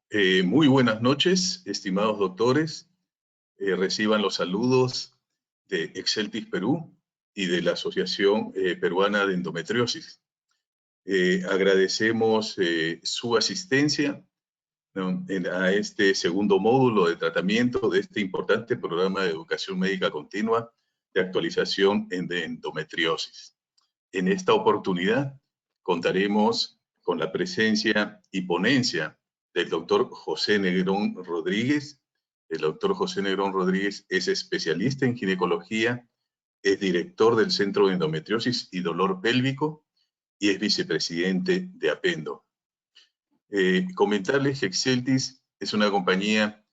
Muy buenas noches, estimados doctores. Reciban los saludos de Exceltis Perú y de la Asociación Peruana de Endometriosis. Agradecemos su asistencia, ¿no?, a este segundo módulo de tratamiento de este importante programa de educación médica continua de actualización en endometriosis. En esta oportunidad contaremos con la presencia y ponencia del doctor José Negrón Rodríguez. El doctor José Negrón Rodríguez es especialista en ginecología, es director del Centro de Endometriosis y Dolor Pélvico y es vicepresidente de APENDO. Comentarles que Exceltis es una compañía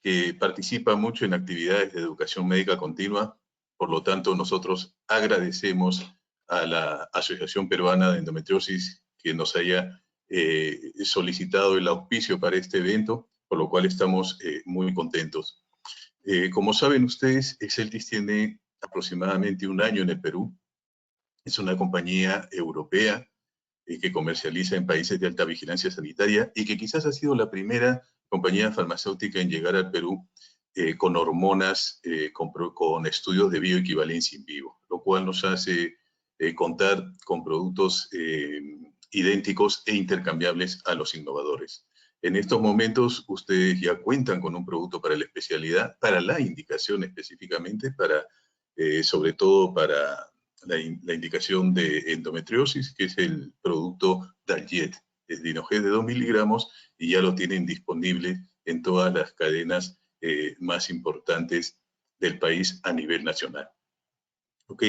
que participa mucho en actividades de educación médica continua, por lo tanto nosotros agradecemos a la Asociación Peruana de Endometriosis que nos haya solicitado el auspicio para este evento, por lo cual estamos muy contentos. Como saben ustedes, Exceltis tiene aproximadamente un año en el Perú. Es una compañía europea que comercializa en países de alta vigilancia sanitaria y que quizás ha sido la primera compañía farmacéutica en llegar al Perú con hormonas, con estudios de bioequivalencia in vivo, lo cual nos hace contar con productos idénticos e intercambiables a los innovadores. En estos momentos ustedes ya cuentan con un producto para la especialidad, para la indicación específicamente, sobre todo para la indicación de endometriosis, que es el producto Daljet, es Dinoged de 2 miligramos y ya lo tienen disponible en todas las cadenas más importantes del país a nivel nacional. ¿Ok?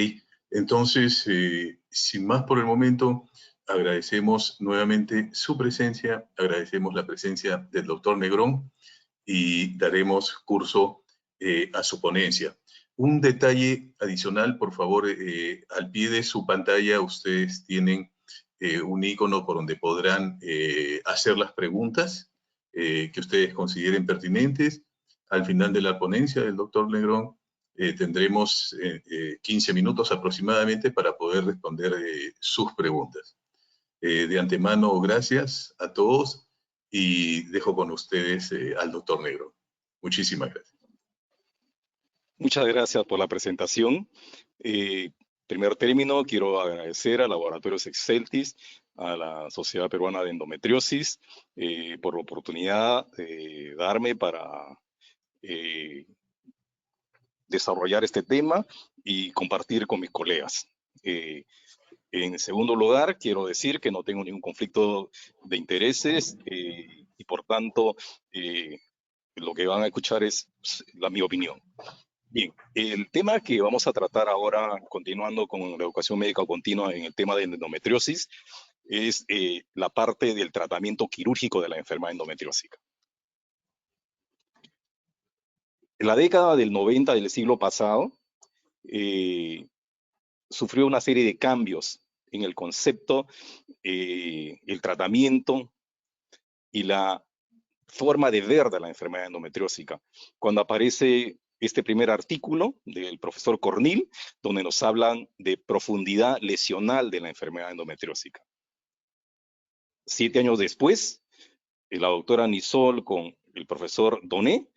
Entonces, sin más por el momento, agradecemos nuevamente su presencia, agradecemos la presencia del doctor Negrón y daremos curso a su ponencia. Un detalle adicional, por favor, al pie de su pantalla ustedes tienen un icono por donde podrán hacer las preguntas que ustedes consideren pertinentes. Al final de la ponencia del doctor Negrón tendremos 15 minutos aproximadamente para poder responder sus preguntas. De antemano, gracias a todos y dejo con ustedes al doctor Negrón. Muchísimas gracias. Muchas gracias por la presentación. Primer término, quiero agradecer a Laboratorios Exceltis, a la Sociedad Peruana de Endometriosis, por la oportunidad de darme para desarrollar este tema y compartir con mis colegas. En segundo lugar, quiero decir que no tengo ningún conflicto de intereses y por tanto lo que van a escuchar es mi opinión. Bien, el tema que vamos a tratar ahora, continuando con la educación médica continua en el tema de endometriosis, es la parte del tratamiento quirúrgico de la enfermedad endometriósica. En la década del 90 del siglo pasado, sufrió una serie de cambios en el concepto, el tratamiento y la forma de ver de la enfermedad endometriósica. Cuando aparece este primer artículo del profesor Cornil, donde nos hablan de profundidad lesional de la enfermedad endometriósica. 7 años después, la doctora Nisol con el profesor Doné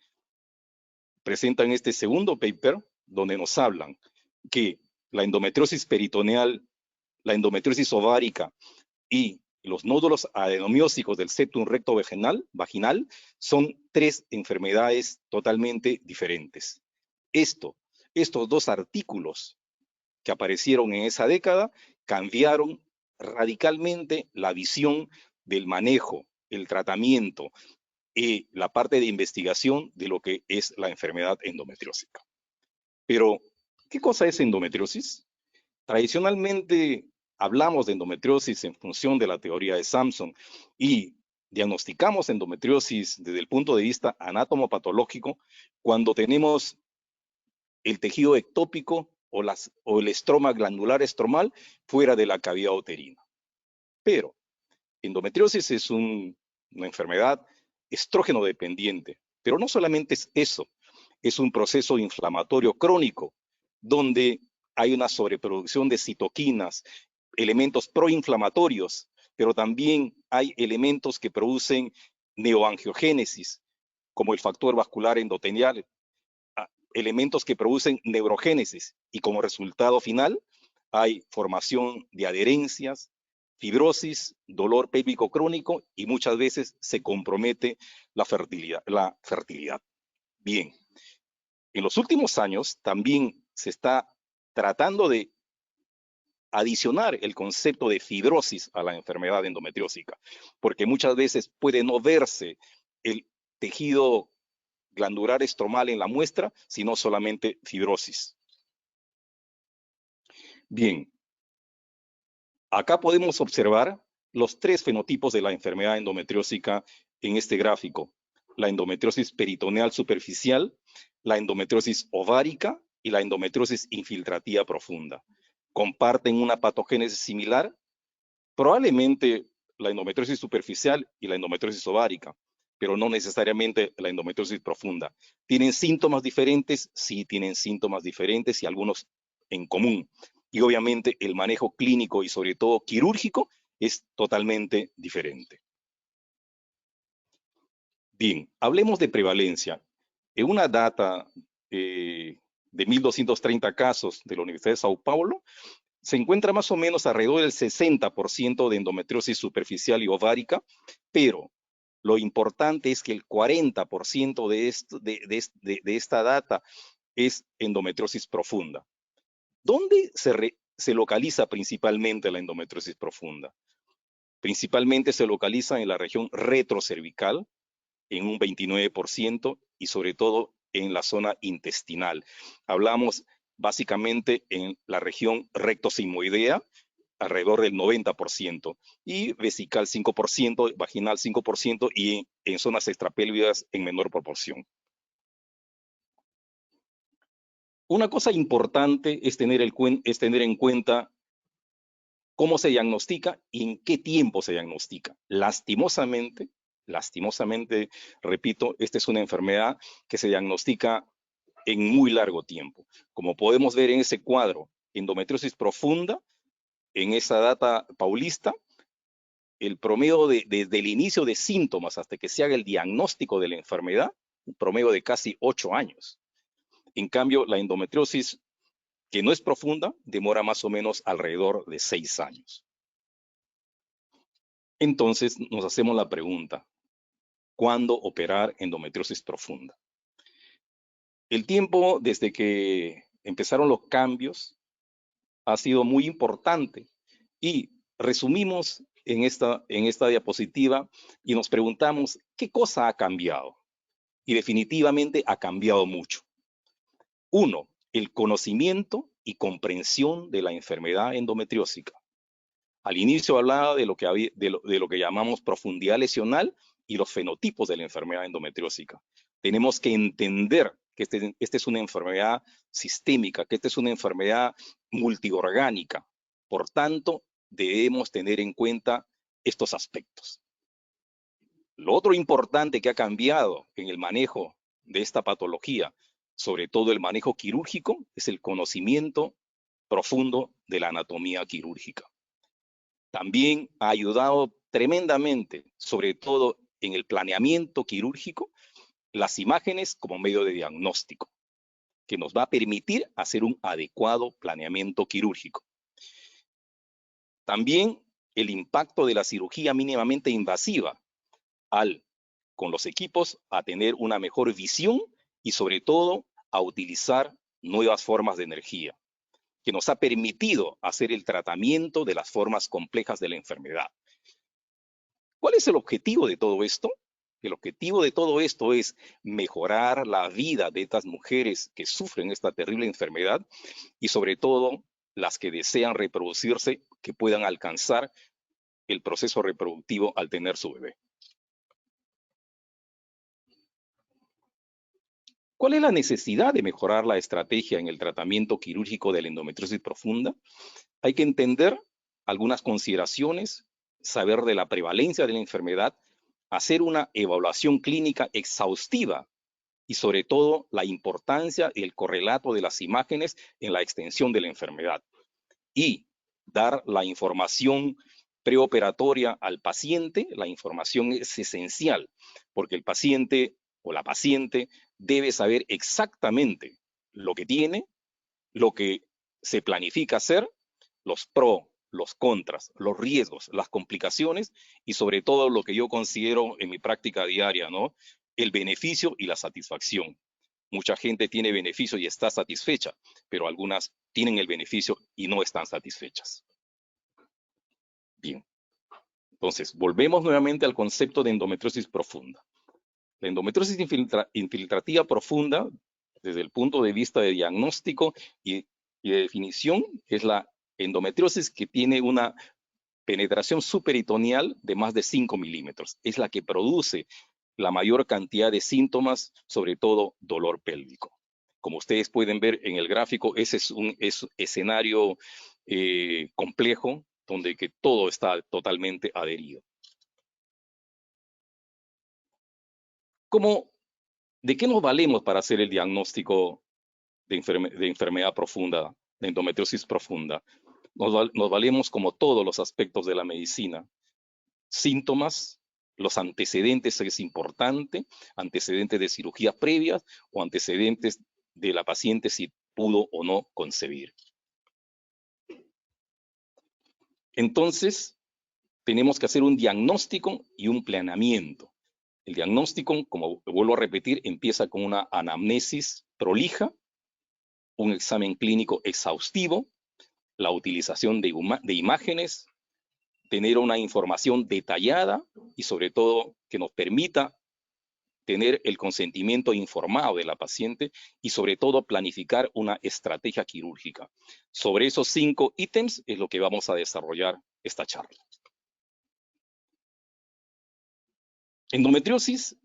presentan este segundo paper, donde nos hablan que la endometriosis peritoneal, la endometriosis ovárica y los nódulos adenomiósicos del septum recto vaginal son 3 enfermedades totalmente diferentes. Estos 2 artículos que aparecieron en esa década cambiaron radicalmente la visión del manejo, el tratamiento y la parte de investigación de lo que es la enfermedad endometriósica. Pero, ¿qué cosa es endometriosis? Tradicionalmente hablamos de endometriosis en función de la teoría de Sampson y diagnosticamos endometriosis desde el punto de vista anatomopatológico cuando tenemos el tejido ectópico o el estroma glandular estromal fuera de la cavidad uterina. Pero endometriosis es una enfermedad estrógeno dependiente, pero no solamente es eso, es un proceso inflamatorio crónico donde hay una sobreproducción de citoquinas, elementos proinflamatorios, pero también hay elementos que producen neoangiogénesis, como el factor vascular endotelial, elementos que producen neurogénesis, y como resultado final hay formación de adherencias, fibrosis, dolor pélvico crónico, y muchas veces se compromete la fertilidad. Bien, en los últimos años también se está tratando de adicionar el concepto de fibrosis a la enfermedad endometriósica, porque muchas veces puede no verse el tejido glandular estromal en la muestra, sino solamente fibrosis. Bien, acá podemos observar los tres fenotipos de la enfermedad endometriósica en este gráfico: la endometriosis peritoneal superficial, la endometriosis ovárica y la endometriosis infiltrativa profunda. Comparten una patogénesis similar, probablemente la endometriosis superficial y la endometriosis ovárica, pero no necesariamente la endometriosis profunda. ¿Tienen síntomas diferentes? Sí, tienen síntomas diferentes y algunos en común. Y obviamente el manejo clínico y sobre todo quirúrgico es totalmente diferente. Bien, hablemos de prevalencia. En una data de 1.230 casos de la Universidad de Sao Paulo, se encuentra más o menos alrededor del 60% de endometriosis superficial y ovárica, pero lo importante es que el 40% de esta data es endometriosis profunda. ¿Dónde se localiza principalmente la endometriosis profunda? Principalmente se localiza en la región retrocervical, en un 29%, y sobre todo en la zona intestinal. Hablamos básicamente en la región rectosigmoidea, alrededor del 90%, y vesical 5%, vaginal 5%, y en zonas extrapélvicas en menor proporción. Una cosa importante es tener en cuenta cómo se diagnostica y en qué tiempo se diagnostica. Lastimosamente, repito, esta es una enfermedad que se diagnostica en muy largo tiempo. Como podemos ver en ese cuadro, endometriosis profunda, en esa data paulista, el promedio desde el inicio de síntomas hasta que se haga el diagnóstico de la enfermedad, un promedio de casi 8 años. En cambio, la endometriosis que no es profunda demora más o menos alrededor de 6 años. Entonces nos hacemos la pregunta: ¿cuándo operar endometriosis profunda? El tiempo desde que empezaron los cambios ha sido muy importante, y resumimos en esta diapositiva y nos preguntamos qué cosa ha cambiado. Y definitivamente ha cambiado mucho. 1, el conocimiento y comprensión de la enfermedad endometriósica. Al inicio hablaba de lo que llamamos profundidad lesional y los fenotipos de la enfermedad endometriósica. Tenemos que entender que esta es una enfermedad sistémica, que esta es una enfermedad multiorgánica. Por tanto, debemos tener en cuenta estos aspectos. Lo otro importante que ha cambiado en el manejo de esta patología, sobre todo el manejo quirúrgico, es el conocimiento profundo de la anatomía quirúrgica. También ha ayudado tremendamente, sobre todo en el planeamiento quirúrgico, las imágenes como medio de diagnóstico, que nos va a permitir hacer un adecuado planeamiento quirúrgico. También el impacto de la cirugía mínimamente invasiva, con los equipos, a tener una mejor visión y sobre todo a utilizar nuevas formas de energía, que nos ha permitido hacer el tratamiento de las formas complejas de la enfermedad. ¿Cuál es el objetivo de todo esto? El objetivo de todo esto es mejorar la vida de estas mujeres que sufren esta terrible enfermedad, y sobre todo las que desean reproducirse, que puedan alcanzar el proceso reproductivo al tener su bebé. ¿Cuál es la necesidad de mejorar la estrategia en el tratamiento quirúrgico de la endometriosis profunda? Hay que entender algunas consideraciones, saber de la prevalencia de la enfermedad, hacer una evaluación clínica exhaustiva y sobre todo la importancia y el correlato de las imágenes en la extensión de la enfermedad, y dar la información preoperatoria al paciente, la información es esencial, porque el paciente o la paciente debe saber exactamente lo que tiene, lo que se planifica hacer, los pros, los contras, los riesgos, las complicaciones y sobre todo lo que yo considero en mi práctica diaria, ¿no? El beneficio y la satisfacción. Mucha gente tiene beneficio y está satisfecha, pero algunas tienen el beneficio y no están satisfechas. Bien, entonces volvemos nuevamente al concepto de endometriosis profunda. La endometriosis infiltrativa profunda, desde el punto de vista de diagnóstico y de definición, es la endometriosis que tiene una penetración superitoneal de más de 5 milímetros. Es la que produce la mayor cantidad de síntomas, sobre todo dolor pélvico. Como ustedes pueden ver en el gráfico, ese es un escenario complejo donde que todo está totalmente adherido. ¿De qué nos valemos para hacer el diagnóstico de enfermedad profunda, de endometriosis profunda? Nos valemos como todos los aspectos de la medicina. Síntomas, los antecedentes es importante, antecedentes de cirugía previas o antecedentes de la paciente si pudo o no concebir. Entonces, tenemos que hacer un diagnóstico y un planeamiento. El diagnóstico, como vuelvo a repetir, empieza con una anamnesis prolija, un examen clínico exhaustivo, la utilización de imágenes, tener una información detallada y sobre todo que nos permita tener el consentimiento informado de la paciente y sobre todo planificar una estrategia quirúrgica. Sobre esos 5 ítems es lo que vamos a desarrollar esta charla. Endometriosis,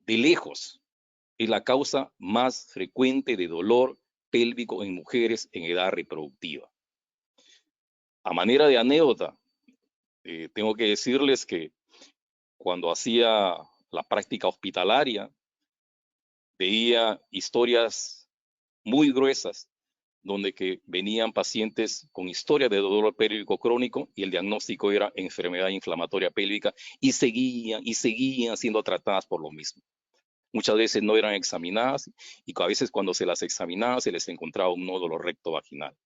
de lejos, es la causa más frecuente de dolor pélvico en mujeres en edad reproductiva. A manera de anécdota, tengo que decirles que cuando hacía la práctica hospitalaria, veía historias muy gruesas donde que venían pacientes con historia de dolor pélvico crónico y el diagnóstico era enfermedad inflamatoria pélvica y seguían siendo tratadas por lo mismo. Muchas veces no eran examinadas y a veces cuando se las examinaba se les encontraba un nódulo recto vaginal.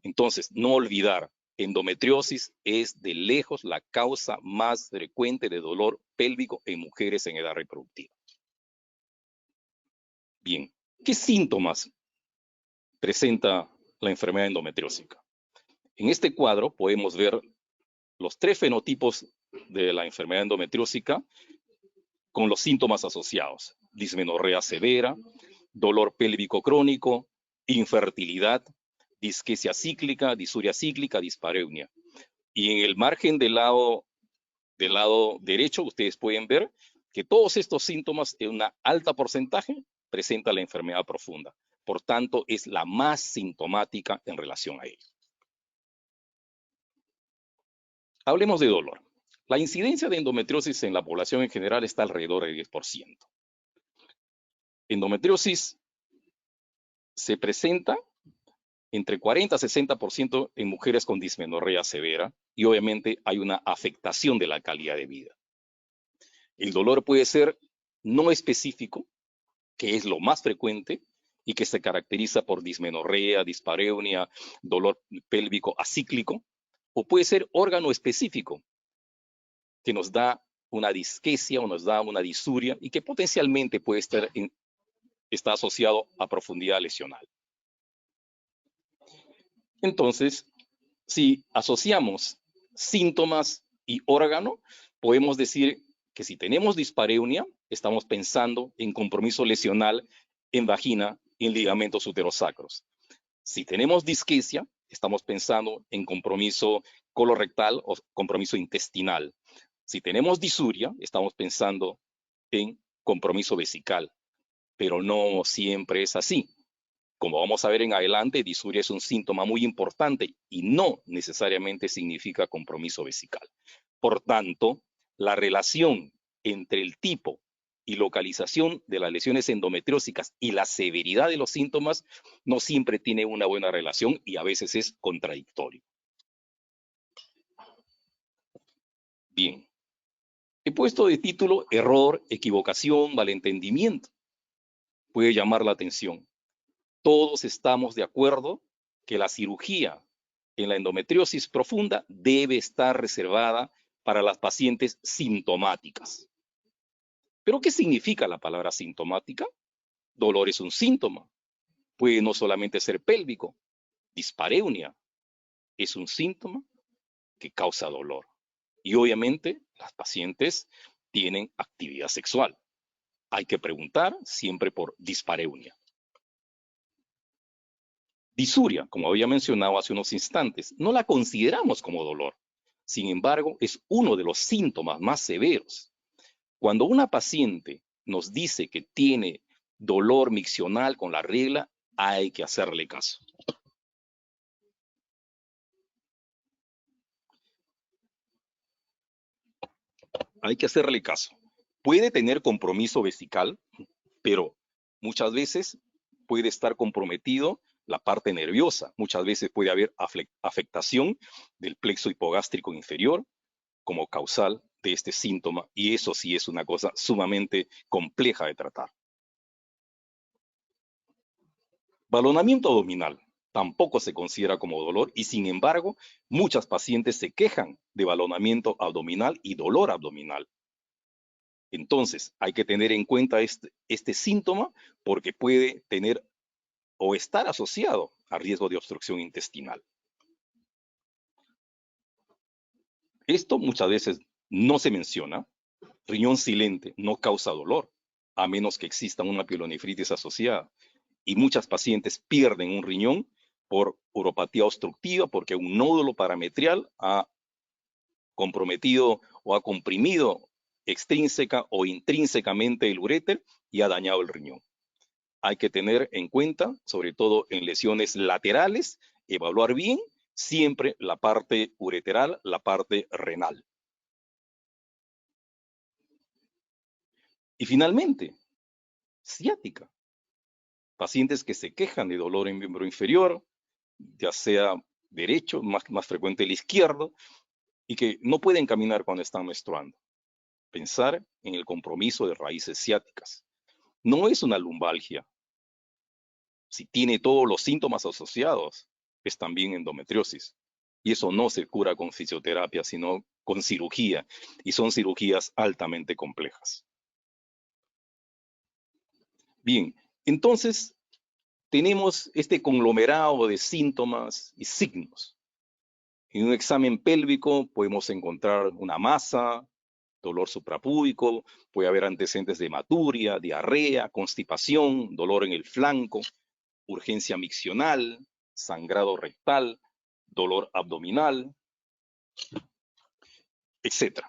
Entonces, no olvidar, endometriosis es de lejos la causa más frecuente de dolor pélvico en mujeres en edad reproductiva. Bien, ¿qué síntomas presenta la enfermedad endometriósica? En este cuadro podemos ver los 3 fenotipos de la enfermedad endometriósica con los síntomas asociados: dismenorrea severa, dolor pélvico crónico, infertilidad, disquesia cíclica, disuria cíclica, dispareunia. Y en el margen del lado derecho ustedes pueden ver que todos estos síntomas en una alta porcentaje presenta la enfermedad profunda. Por tanto, es la más sintomática en relación a ello. Hablemos de dolor. La incidencia de endometriosis en la población en general está alrededor del 10%. Endometriosis se presenta entre 40 a 60% en mujeres con dismenorrea severa y obviamente hay una afectación de la calidad de vida. El dolor puede ser no específico, que es lo más frecuente y que se caracteriza por dismenorrea, dispareunia, dolor pélvico acíclico, o puede ser órgano específico, que nos da una disquesia o nos da una disuria y que potencialmente puede estar asociado a profundidad lesional. Entonces, si asociamos síntomas y órgano, podemos decir que si tenemos dispareunia, estamos pensando en compromiso lesional en vagina y en ligamentos uterosacros. Si tenemos disquesia, estamos pensando en compromiso colorectal o compromiso intestinal. Si tenemos disuria, estamos pensando en compromiso vesical, pero no siempre es así. Como vamos a ver en adelante, disuria es un síntoma muy importante y no necesariamente significa compromiso vesical. Por tanto, la relación entre el tipo y localización de las lesiones endometriósicas y la severidad de los síntomas no siempre tiene una buena relación y a veces es contradictorio. Bien. He puesto de título error, equivocación, malentendimiento. Puede llamar la atención. Todos estamos de acuerdo que la cirugía en la endometriosis profunda debe estar reservada para las pacientes sintomáticas. ¿Pero qué significa la palabra sintomática? Dolor es un síntoma. Puede no solamente ser pélvico. Dispareunia es un síntoma que causa dolor. Y obviamente las pacientes tienen actividad sexual. Hay que preguntar siempre por dispareunia. Disuria, como había mencionado hace unos instantes, no la consideramos como dolor. Sin embargo, es uno de los síntomas más severos. Cuando una paciente nos dice que tiene dolor miccional con la regla, hay que hacerle caso. Hay que hacerle caso. Puede tener compromiso vesical, pero muchas veces puede estar comprometido la parte nerviosa. Muchas veces puede haber afectación del plexo hipogástrico inferior como causal de este síntoma, y eso sí es una cosa sumamente compleja de tratar. Balonamiento abdominal tampoco se considera como dolor y sin embargo muchas pacientes se quejan de balonamiento abdominal y dolor abdominal. Entonces hay que tener en cuenta este síntoma porque puede tener o estar asociado a riesgo de obstrucción intestinal. Esto muchas veces no se menciona. Riñón silente no causa dolor, a menos que exista una pielonefritis asociada. Y muchas pacientes pierden un riñón por uropatía obstructiva porque un nódulo parametrial ha comprometido o ha comprimido extrínseca o intrínsecamente el uréter y ha dañado el riñón. Hay que tener en cuenta, sobre todo en lesiones laterales, evaluar bien siempre la parte ureteral, la parte renal. Y finalmente, ciática. Pacientes que se quejan de dolor en miembro inferior, ya sea derecho, más frecuente el izquierdo, y que no pueden caminar cuando están menstruando. Pensar en el compromiso de raíces ciáticas. No es una lumbalgia. Si tiene todos los síntomas asociados, es también endometriosis. Y eso no se cura con fisioterapia, sino con cirugía. Y son cirugías altamente complejas. Bien, entonces tenemos este conglomerado de síntomas y signos. En un examen pélvico podemos encontrar una masa, dolor suprapúbico, puede haber antecedentes de hematuria, diarrea, constipación, dolor en el flanco, urgencia miccional, sangrado rectal, dolor abdominal, etc.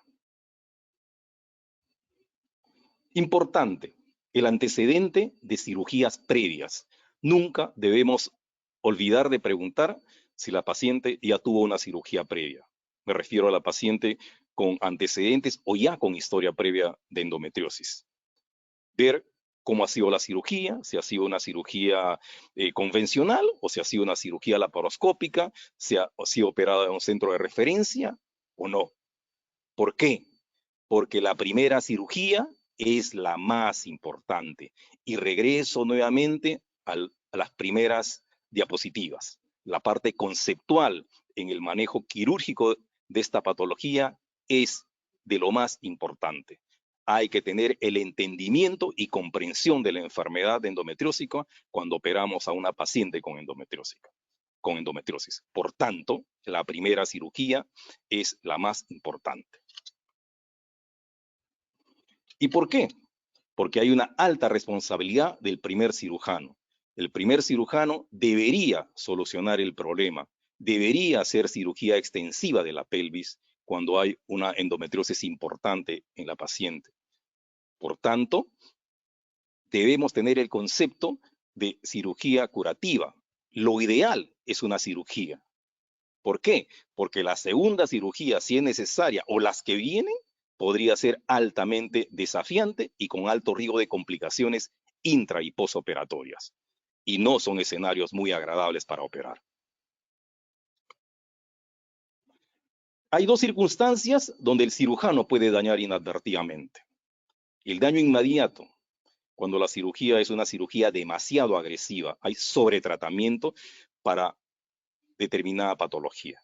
Importante, el antecedente de cirugías previas. Nunca debemos olvidar de preguntar si la paciente ya tuvo una cirugía previa. Me refiero a la paciente con antecedentes o ya con historia previa de endometriosis. Ver cómo ha sido la cirugía, si ha sido una cirugía convencional o si ha sido una cirugía laparoscópica, si ha sido operada en un centro de referencia o no. ¿Por qué? Porque la primera cirugía es la más importante. Y regreso nuevamente a las primeras diapositivas. La parte conceptual en el manejo quirúrgico de esta patología es de lo más importante. Hay que tener el entendimiento y comprensión de la enfermedad endometriósica cuando operamos a una paciente con endometriosis. Por tanto, la primera cirugía es la más importante. ¿Y por qué? Porque hay una alta responsabilidad del primer cirujano. El primer cirujano debería solucionar el problema, debería hacer cirugía extensiva de la pelvis cuando hay una endometriosis importante en la paciente. Por tanto, debemos tener el concepto de cirugía curativa. Lo ideal es una cirugía. ¿Por qué? Porque la segunda cirugía, si es necesaria, o las que vienen, podría ser altamente desafiante y con alto riesgo de complicaciones intra y posoperatorias. Y no son escenarios muy agradables para operar. Hay dos circunstancias donde el cirujano puede dañar inadvertidamente. El daño inmediato, cuando la cirugía es una cirugía demasiado agresiva, hay sobretratamiento para determinada patología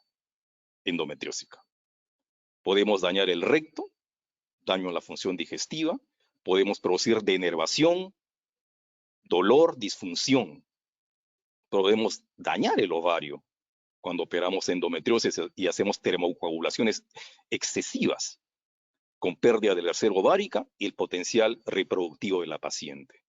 endometriósica. Podemos dañar el recto, daño en la función digestiva, podemos producir denervación, dolor, disfunción. Podemos dañar el ovario cuando operamos endometriosis y hacemos termocoagulaciones excesivas, con pérdida de la reserva ovárica y el potencial reproductivo de la paciente.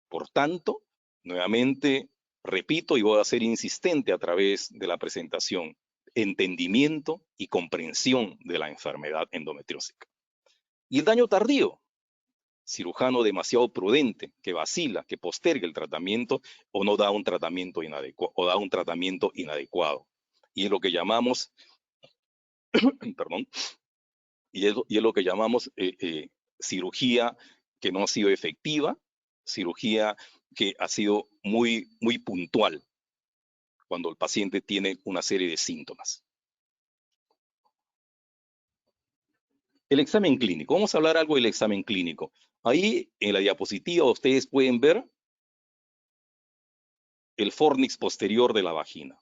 Por tanto, nuevamente, repito y voy a ser insistente a través de la presentación, entendimiento y comprensión de la enfermedad endometriósica. Y el daño tardío, cirujano demasiado prudente, que vacila, que posterga el tratamiento o no da un tratamiento inadecuado. Y es lo que llamamos, perdón, y es lo que llamamos cirugía que no ha sido efectiva, cirugía que ha sido muy puntual cuando el paciente tiene una serie de síntomas. El examen clínico. Vamos a hablar algo del examen clínico. Ahí en la diapositiva ustedes pueden ver el fornix posterior de la vagina.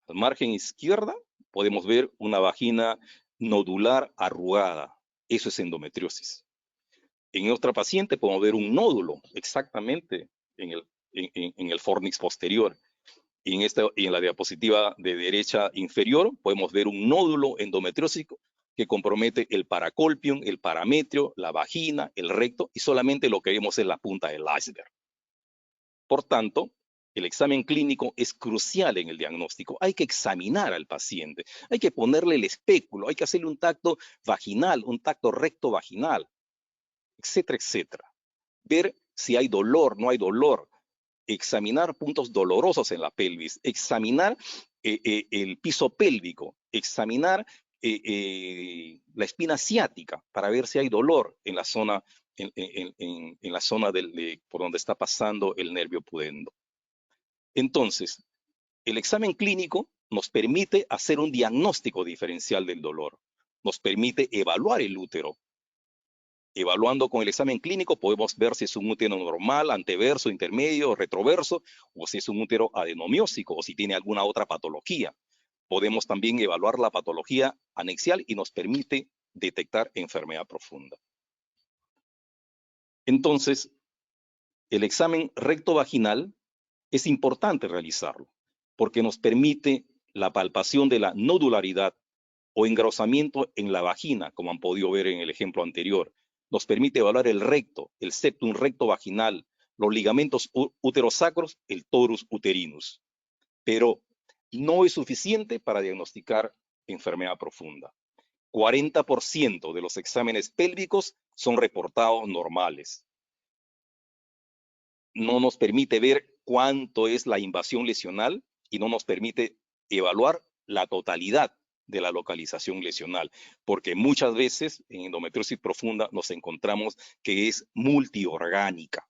Al margen izquierda podemos ver una vagina nodular arrugada. Eso es endometriosis. En otra paciente podemos ver un nódulo exactamente en el fornix posterior. Y en la diapositiva de derecha inferior podemos ver un nódulo endometriósico que compromete el paracolpium, el parametrio, la vagina, el recto, y solamente lo que vemos es la punta del iceberg. Por tanto, el examen clínico es crucial en el diagnóstico. Hay que examinar al paciente, hay que ponerle el espéculo, hay que hacerle un tacto vaginal, un tacto recto vaginal, etcétera, etcétera. Ver si hay dolor, no hay dolor, examinar puntos dolorosos en la pelvis, examinar el piso pélvico, examinar la espina ciática para ver si hay dolor en la zona, en la zona por donde está pasando el nervio pudendo. Entonces, el examen clínico nos permite hacer un diagnóstico diferencial del dolor, nos permite evaluar el útero. Evaluando con el examen clínico podemos ver si es un útero normal, anteverso, intermedio, retroverso, o si es un útero adenomiósico, o si tiene alguna otra patología. Podemos también evaluar la patología anexial y nos permite detectar enfermedad profunda. Entonces, el examen rectovaginal es importante realizarlo, porque nos permite la palpación de la nodularidad o engrosamiento en la vagina, como han podido ver en el ejemplo anterior. Nos permite evaluar el recto, el septum recto vaginal, los ligamentos uterosacros, el torus uterinus. Pero no es suficiente para diagnosticar enfermedad profunda. 40% de los exámenes pélvicos son reportados normales. No nos permite ver cuánto es la invasión lesional y no nos permite evaluar la totalidad de la localización lesional, porque muchas veces en endometriosis profunda nos encontramos que es multiorgánica.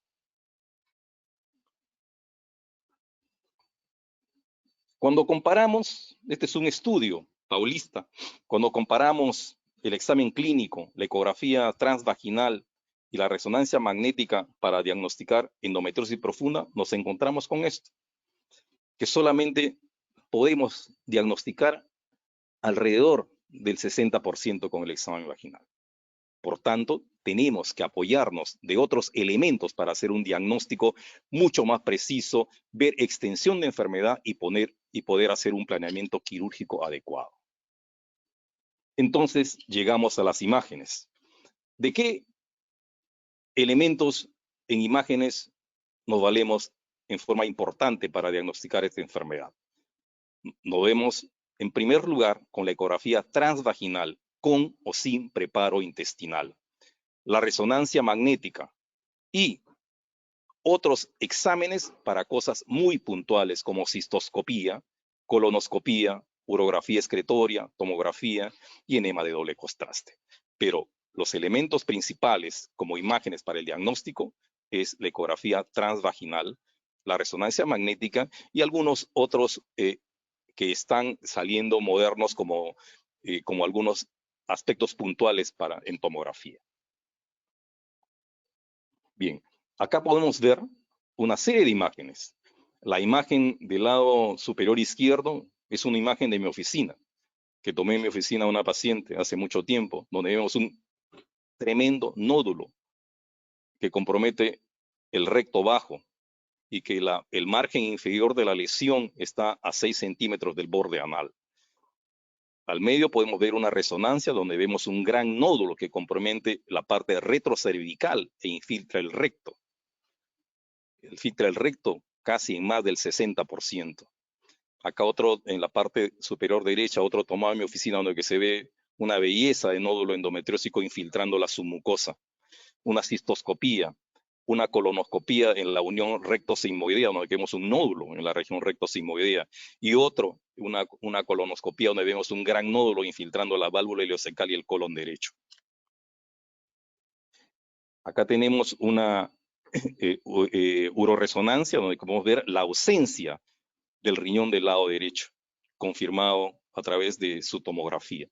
Cuando comparamos, este es un estudio paulista, cuando comparamos el examen clínico, la ecografía transvaginal y la resonancia magnética para diagnosticar endometriosis profunda, nos encontramos con esto, que solamente podemos diagnosticar alrededor del 60% con el examen vaginal. Por tanto, tenemos que apoyarnos de otros elementos para hacer un diagnóstico mucho más preciso, ver extensión de enfermedad y poder hacer un planeamiento quirúrgico adecuado. Entonces, llegamos a las imágenes. ¿De qué elementos en imágenes nos valemos en forma importante para diagnosticar esta enfermedad? Nos vemos, en primer lugar, con la ecografía transvaginal, con o sin preparo intestinal, la resonancia magnética y otros exámenes para cosas muy puntuales como cistoscopía, colonoscopía, urografía excretoria, tomografía y enema de doble contraste. Pero los elementos principales como imágenes para el diagnóstico es la ecografía transvaginal, la resonancia magnética y algunos otros que están saliendo modernos como como algunos aspectos puntuales en tomografía. Bien, acá podemos ver una serie de imágenes. La imagen del lado superior izquierdo es una imagen de mi oficina, que tomé en mi oficina a una paciente hace mucho tiempo, donde vemos un tremendo nódulo que compromete el recto bajo y que el margen inferior de la lesión está a 6 centímetros del borde anal. Al medio podemos ver una resonancia donde vemos un gran nódulo que compromete la parte retrocervical e infiltra el recto. Infiltra el recto casi en más del 60%. Acá otro, en la parte superior derecha, otro tomado en mi oficina donde se ve una belleza de nódulo endometriósico infiltrando la submucosa. Una cistoscopía, una colonoscopía en la unión recto-sigmoidea, donde vemos un nódulo en la región recto-sigmoidea, y otro, una colonoscopía donde vemos un gran nódulo infiltrando la válvula ileocecal y el colon derecho. Acá tenemos una uroresonancia, donde podemos ver la ausencia del riñón del lado derecho, confirmado a través de su tomografía.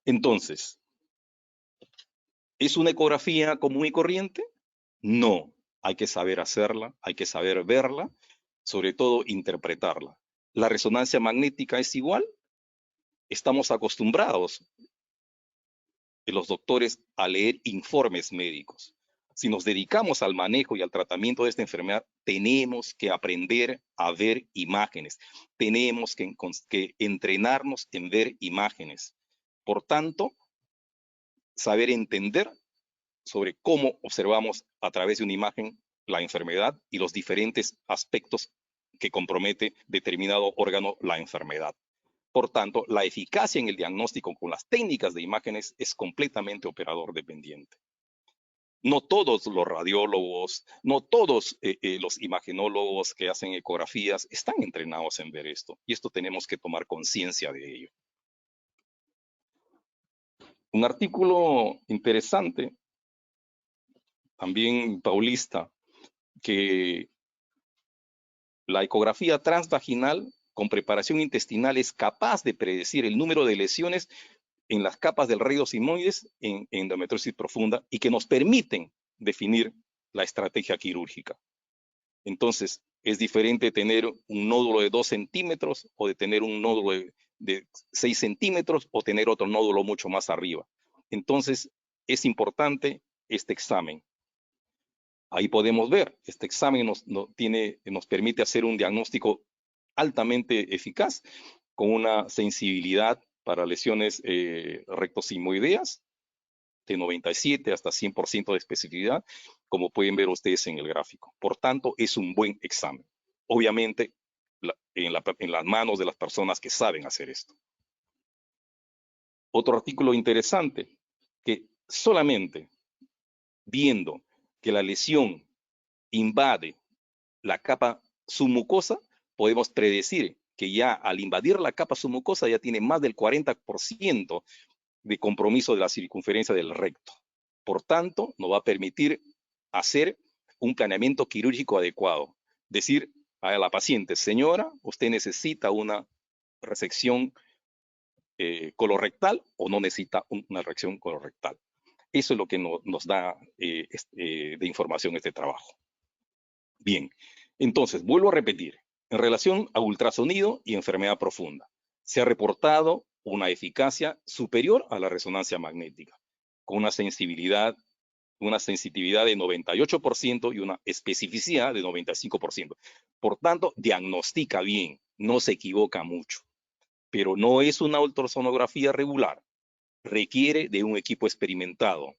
Entonces, ¿es una ecografía común y corriente? No, hay que saber hacerla, hay que saber verla, sobre todo interpretarla. ¿La resonancia magnética es igual? Estamos acostumbrados, los doctores, a leer informes médicos. Si nos dedicamos al manejo y al tratamiento de esta enfermedad, tenemos que aprender a ver imágenes. Tenemos que entrenarnos en ver imágenes. Por tanto, saber entender sobre cómo observamos a través de una imagen la enfermedad y los diferentes aspectos que compromete determinado órgano la enfermedad. Por tanto, la eficacia en el diagnóstico con las técnicas de imágenes es completamente operador dependiente. No todos los radiólogos, no todos los imagenólogos que hacen ecografías están entrenados en ver esto, y esto tenemos que tomar conciencia de ello. Un artículo interesante, también paulista, que la ecografía transvaginal con preparación intestinal es capaz de predecir el número de lesiones en las capas del redo sigmoides en endometriosis profunda y que nos permiten definir la estrategia quirúrgica. Entonces, es diferente tener un nódulo de 2 centímetros o de tener un nódulo de 6 centímetros o tener otro nódulo mucho más arriba. Entonces, es importante este examen. Ahí podemos ver, este examen nos permite hacer un diagnóstico altamente eficaz con una sensibilidad para lesiones rectosigmoideas de 97 hasta 100% de especificidad, como pueden ver ustedes en el gráfico. Por tanto, es un buen examen. Obviamente, en las manos de las personas que saben hacer esto. Otro artículo interesante, que solamente viendo que la lesión invade la capa submucosa, podemos predecir que ya al invadir la capa submucosa ya tiene más del 40% de compromiso de la circunferencia del recto. Por tanto, nos va a permitir hacer un planeamiento quirúrgico adecuado. Decir a la paciente, señora, usted necesita una resección colorectal o no necesita una resección colorectal. Eso es lo que nos da de información este trabajo. Bien, entonces, vuelvo a repetir. En relación a ultrasonido y enfermedad profunda, se ha reportado una eficacia superior a la resonancia magnética, con una sensibilidad, una sensitividad de 98% y una especificidad de 95%. Por tanto, diagnostica bien, no se equivoca mucho, pero no es una ultrasonografía regular. Requiere de un equipo experimentado,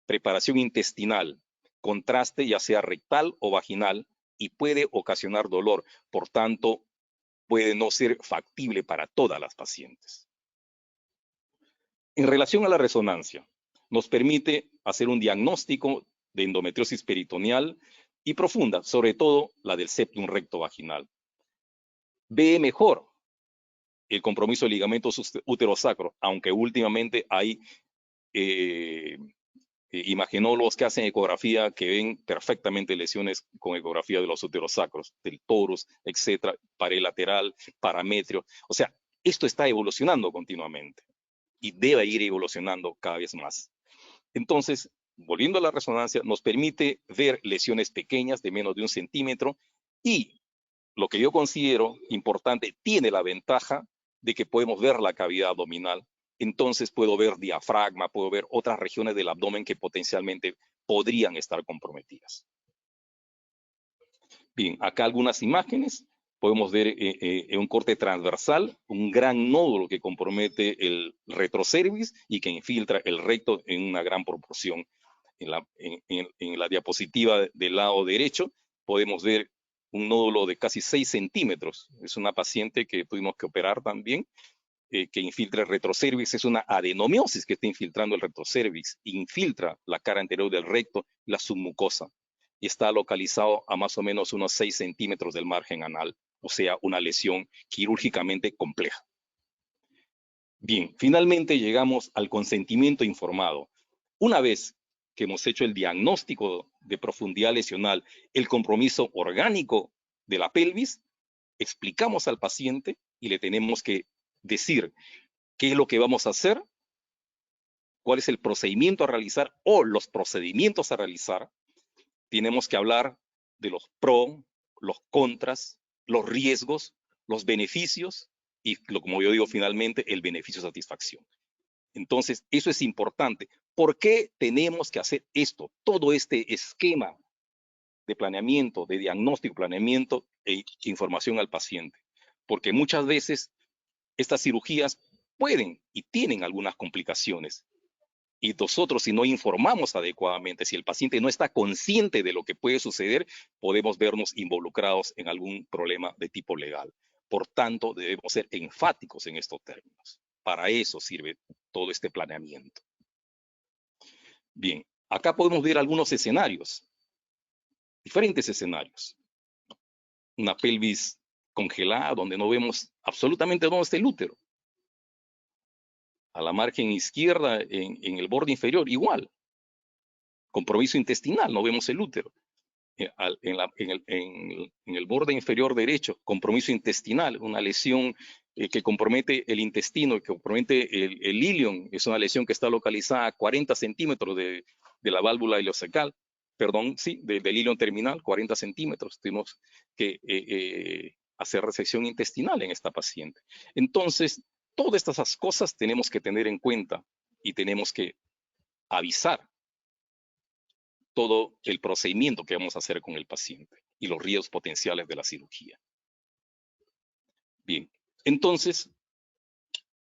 preparación intestinal, contraste ya sea rectal o vaginal, y puede ocasionar dolor. Por tanto, puede no ser factible para todas las pacientes. En relación a la resonancia, nos permite hacer un diagnóstico de endometriosis peritoneal y profunda, sobre todo la del septum recto vaginal. Ve mejor el compromiso de ligamentos uterosacro, aunque últimamente hay imagenólogos que hacen ecografía que ven perfectamente lesiones con ecografía de los uterosacros, del torus, etcétera, pared lateral, parametrio. O sea, Esto está evolucionando continuamente y debe ir evolucionando cada vez más. Entonces, volviendo a la resonancia, nos permite ver lesiones pequeñas de menos de 1 centímetro y lo que yo considero importante, tiene la ventaja de que podemos ver la cavidad abdominal. Entonces puedo ver diafragma, puedo ver otras regiones del abdomen que potencialmente podrían estar comprometidas. Bien, acá algunas imágenes. Podemos ver en un corte transversal un gran nódulo que compromete el retrocervix y que infiltra el recto en una gran proporción. En la diapositiva del lado derecho podemos ver un nódulo de casi 6 centímetros. Es una paciente que tuvimos que operar también, que infiltra el retrocervix. Es una adenomiosis que está infiltrando el retrocervix, infiltra la cara anterior del recto, la submucosa, y está localizado a más o menos unos 6 centímetros del margen anal, o sea, una lesión quirúrgicamente compleja. Bien, finalmente llegamos al consentimiento informado. Una vez que hemos hecho el diagnóstico de profundidad lesional, el compromiso orgánico de la pelvis, explicamos al paciente y le tenemos que decir qué es lo que vamos a hacer, cuál es el procedimiento a realizar o los procedimientos a realizar. Tenemos que hablar de los pros, los contras, los riesgos, los beneficios y, como yo digo finalmente, el beneficio de satisfacción. Entonces, eso es importante. ¿Por qué tenemos que hacer esto? Todo este esquema de planeamiento, de diagnóstico, planeamiento e información al paciente. Porque muchas veces estas cirugías pueden y tienen algunas complicaciones. Y nosotros, si no informamos adecuadamente, si el paciente no está consciente de lo que puede suceder, podemos vernos involucrados en algún problema de tipo legal. Por tanto, debemos ser enfáticos en estos términos. Para eso sirve todo este planeamiento. Bien, acá podemos ver algunos escenarios, diferentes escenarios. Una pelvis congelada, donde no vemos absolutamente dónde está el útero. A la margen izquierda, en el borde inferior, igual. Compromiso intestinal, no vemos el útero. En el borde inferior derecho, compromiso intestinal, una lesión que compromete el intestino, que compromete el ilion, es una lesión que está localizada a 40 centímetros de la válvula ileocecal, perdón, sí, del ilion terminal, 40 centímetros. Tuvimos que hacer resección intestinal en esta paciente. Entonces, todas estas cosas tenemos que tener en cuenta y tenemos que avisar todo el procedimiento que vamos a hacer con el paciente y los riesgos potenciales de la cirugía. Bien, entonces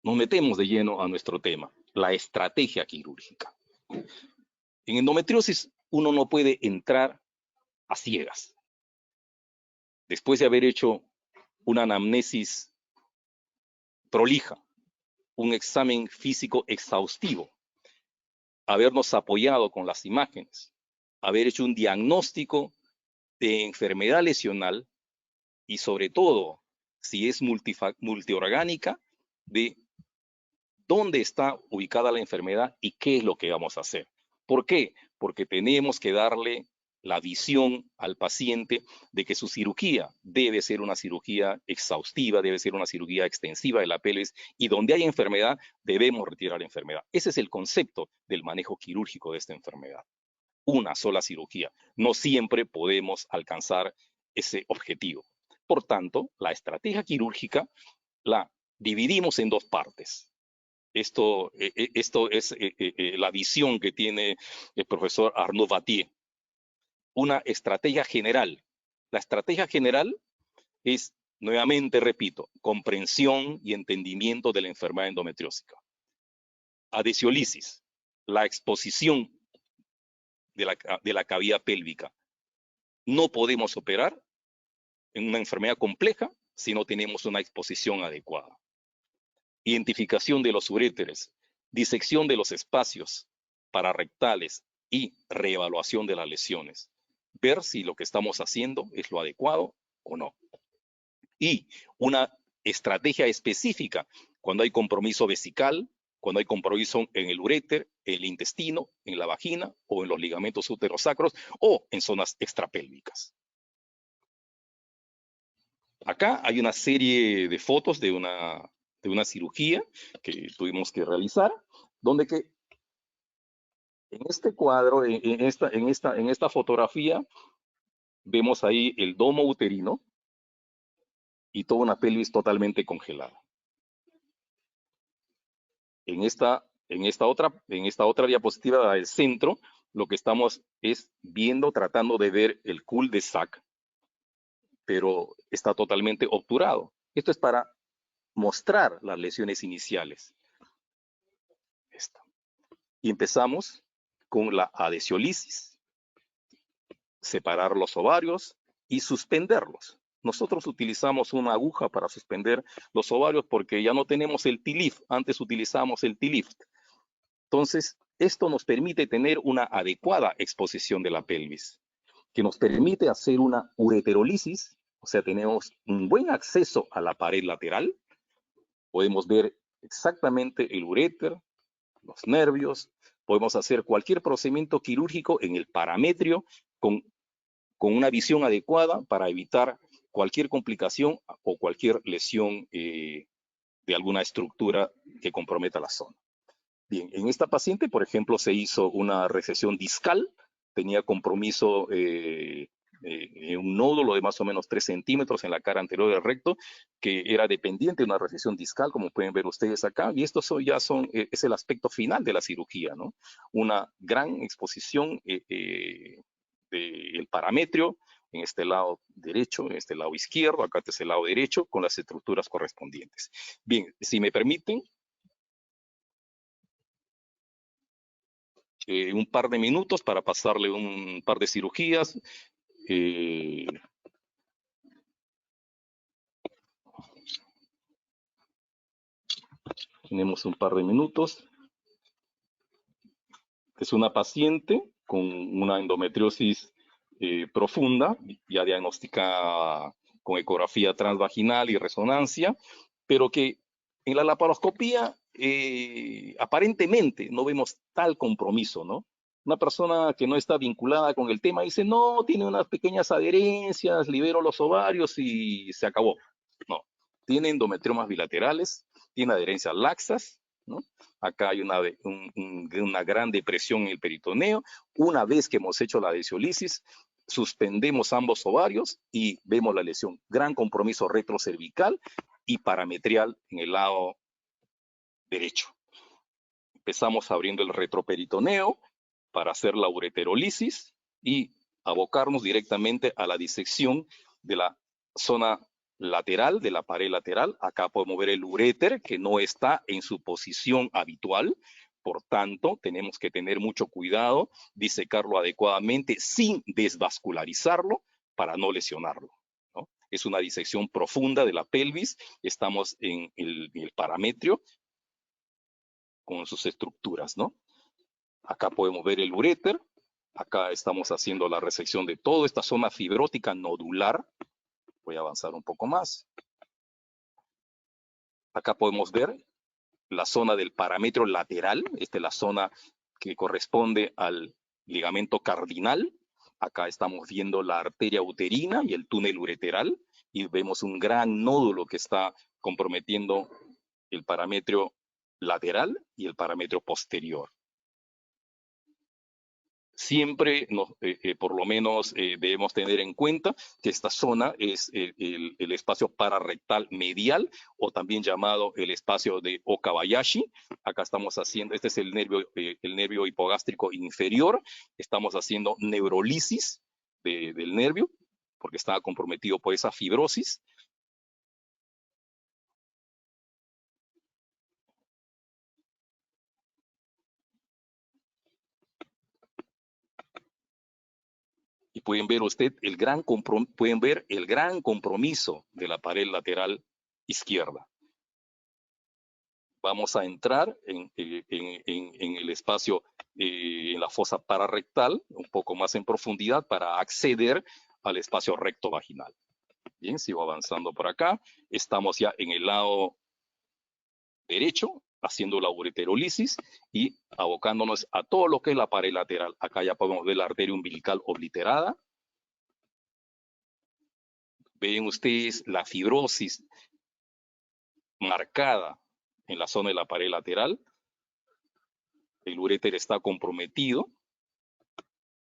nos metemos de lleno a nuestro tema, la estrategia quirúrgica. En endometriosis uno no puede entrar a ciegas. Después de haber hecho una anamnesis prolija, un examen físico exhaustivo, habernos apoyado con las imágenes, haber hecho un diagnóstico de enfermedad lesional y sobre todo, si es multiorgánica, de dónde está ubicada la enfermedad y qué es lo que vamos a hacer. ¿Por qué? Porque tenemos que darle la visión al paciente de que su cirugía debe ser una cirugía exhaustiva, debe ser una cirugía extensiva de la pelvis y donde hay enfermedad debemos retirar la enfermedad. Ese es el concepto del manejo quirúrgico de esta enfermedad. Una sola cirugía. No siempre podemos alcanzar ese objetivo. Por tanto, la estrategia quirúrgica la dividimos en dos partes. Esto es la visión que tiene el profesor Arnaud Vattier. Una estrategia general. La estrategia general es, nuevamente repito, comprensión y entendimiento de la enfermedad endometriósica. Adhesiolisis, la exposición de la cavidad pélvica. No podemos operar en una enfermedad compleja si no tenemos una exposición adecuada. Identificación de los uréteres, disección de los espacios pararectales y reevaluación de las lesiones. Ver si lo que estamos haciendo es lo adecuado o no. Y una estrategia específica cuando hay compromiso vesical, cuando hay compromiso en el uréter, en el intestino, en la vagina o en los ligamentos uterosacros o en zonas extrapélvicas. Acá hay una serie de fotos de una de una cirugía que tuvimos que realizar, donde que en este cuadro, en esta fotografía, vemos ahí el domo uterino y toda una pelvis totalmente congelada. En esta otra diapositiva del centro, lo que estamos es viendo, tratando de ver el cul-de-sac, pero está totalmente obturado. Esto es para mostrar las lesiones iniciales. Y empezamos con la adhesiolisis, separar los ovarios y suspenderlos. Nosotros utilizamos una aguja para suspender los ovarios porque ya no tenemos el T-lift. Antes utilizamos el T-lift. Entonces, esto nos permite tener una adecuada exposición de la pelvis, que nos permite hacer una ureterolisis, o sea, tenemos un buen acceso a la pared lateral. Podemos ver exactamente el uréter, los nervios. Podemos hacer cualquier procedimiento quirúrgico en el parametrio con una visión adecuada para evitar cualquier complicación o cualquier lesión de alguna estructura que comprometa la zona. Bien, en esta paciente, por ejemplo, se hizo una recesión discal, tenía compromiso un nódulo de más o menos 3 centímetros en la cara anterior del recto, que era dependiente de una recesión discal, como pueden ver ustedes acá, y esto es el aspecto final de la cirugía, ¿no? Una gran exposición del parametrio en este lado derecho, en este lado izquierdo, acá este es el lado derecho, con las estructuras correspondientes. Bien, si me permiten, un par de minutos para pasarle un par de cirugías. Tenemos un par de minutos. Es una paciente con una endometriosis profunda, ya diagnosticada con ecografía transvaginal y resonancia, pero que en la laparoscopía aparentemente no vemos tal compromiso, ¿no? Una persona que no está vinculada con el tema dice, no, tiene unas pequeñas adherencias, libero los ovarios y se acabó. No, tiene endometriomas bilaterales, tiene adherencias laxas, ¿no? Acá hay una gran depresión en el peritoneo. Una vez que hemos hecho la adhesiolisis, suspendemos ambos ovarios y vemos la lesión. Gran compromiso retrocervical y parametrial en el lado derecho. Empezamos abriendo el retroperitoneo para hacer la ureterolisis y abocarnos directamente a la disección de la zona lateral, de la pared lateral. Acá podemos ver el uréter que no está en su posición habitual. Por tanto, tenemos que tener mucho cuidado, disecarlo adecuadamente sin desvascularizarlo para no lesionarlo, ¿no? Es una disección profunda de la pelvis. Estamos en el parametrio con sus estructuras, ¿no? Acá podemos ver el uréter. Acá estamos haciendo la resección de toda esta zona fibrótica nodular. Voy a avanzar un poco más. Acá podemos ver la zona del parametrio lateral. Esta es la zona que corresponde al ligamento cardinal. Acá estamos viendo la arteria uterina y el túnel ureteral. Y vemos un gran nódulo que está comprometiendo el parametrio lateral y el parametrio posterior. Siempre, por lo menos, debemos tener en cuenta que esta zona es el espacio pararrectal medial, o también llamado el espacio de Okabayashi. Acá estamos haciendo, este es el nervio hipogástrico inferior. Estamos haciendo neurolisis del nervio, porque estaba comprometido por esa fibrosis. Y pueden ver el gran compromiso de la pared lateral izquierda. Vamos a entrar en el espacio, en la fosa pararrectal, un poco más en profundidad para acceder al espacio recto vaginal. Bien, sigo avanzando por acá. Estamos ya en el lado derecho, haciendo la ureterolisis y abocándonos a todo lo que es la pared lateral. Acá ya podemos ver la arteria umbilical obliterada. Ven ustedes la fibrosis marcada en la zona de la pared lateral. El uréter está comprometido.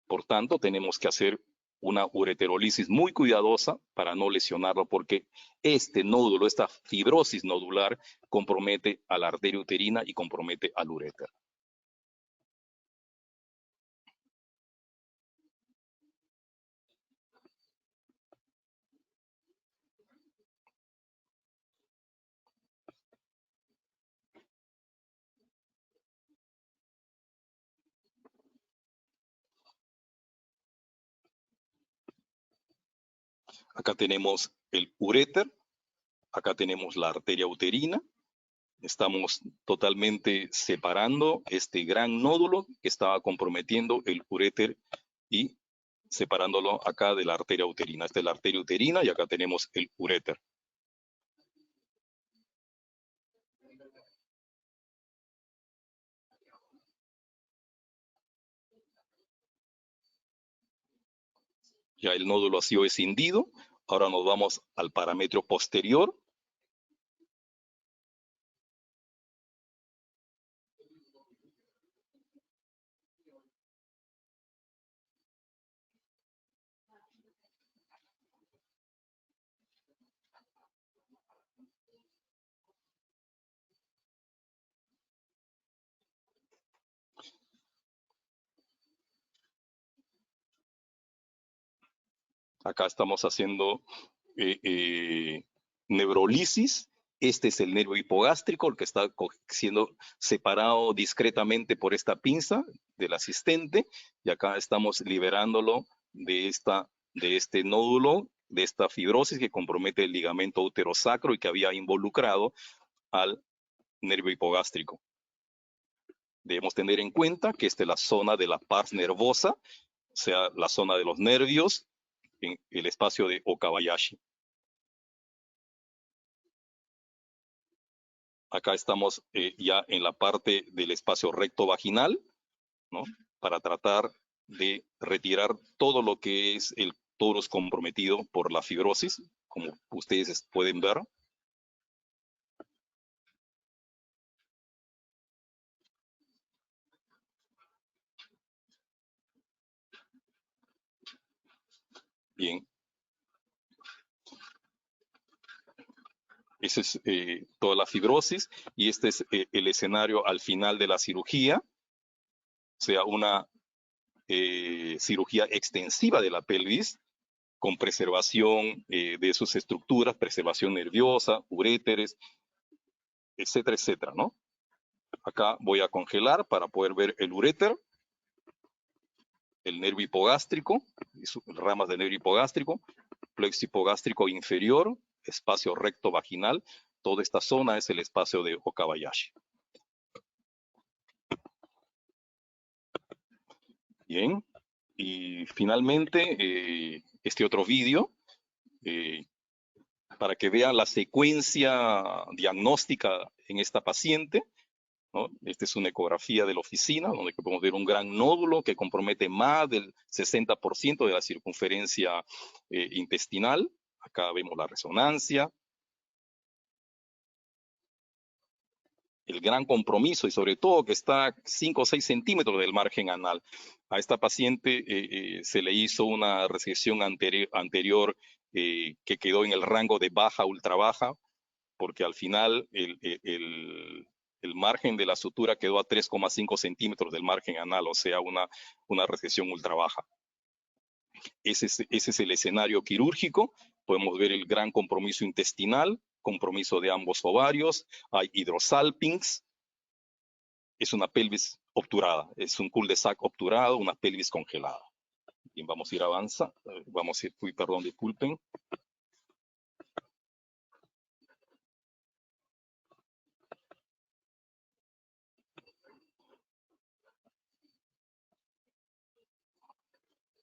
Por tanto, tenemos que hacer una ureterolisis muy cuidadosa para no lesionarlo, porque este nódulo, esta fibrosis nodular, compromete a la arteria uterina y compromete al uréter. Acá tenemos el uréter, acá tenemos la arteria uterina. Estamos totalmente separando este gran nódulo que estaba comprometiendo el uréter y separándolo acá de la arteria uterina. Esta es la arteria uterina y acá tenemos el uréter. Ya el nódulo ha sido escindido. Ahora nos vamos al parametrio posterior. Acá estamos haciendo neurolisis. Este es el nervio hipogástrico, el que está siendo separado discretamente por esta pinza del asistente. Y acá estamos liberándolo de este nódulo, de esta fibrosis que compromete el ligamento uterosacro y que había involucrado al nervio hipogástrico. Debemos tener en cuenta que esta es la zona de la pars nervosa, o sea, la zona de los nervios, en el espacio de Okabayashi. Acá estamos ya en la parte del espacio recto vaginal, ¿no? Para tratar de retirar todo lo que es el torus comprometido por la fibrosis, como ustedes pueden ver. Bien. Esa es toda la fibrosis y este es el escenario al final de la cirugía, o sea, una cirugía extensiva de la pelvis con preservación de sus estructuras, preservación nerviosa, uréteres, etcétera, etcétera, ¿no? Acá voy a congelar para poder ver el uréter, el nervio hipogástrico, ramas del nervio hipogástrico, plexo hipogástrico inferior, espacio recto vaginal. Toda esta zona es el espacio de Okabayashi. Bien, y finalmente este otro vídeo para que vean la secuencia diagnóstica en esta paciente, ¿no? Esta es una ecografía de la oficina donde podemos ver un gran nódulo que compromete más del 60% de la circunferencia intestinal. Acá vemos la resonancia. El gran compromiso y sobre todo que está 5 o 6 centímetros del margen anal. A esta paciente se le hizo una resección anterior que quedó en el rango de baja a ultra baja, porque al final el margen de la sutura quedó a 3,5 centímetros del margen anal, o sea, una resección ultra baja. Ese es el escenario quirúrgico. Podemos ver el gran compromiso intestinal, compromiso de ambos ovarios, hay hidrosalpinx, es una pelvis obturada, es un cul-de-sac obturado, una pelvis congelada. Bien, vamos a ir avanzando, perdón, disculpen.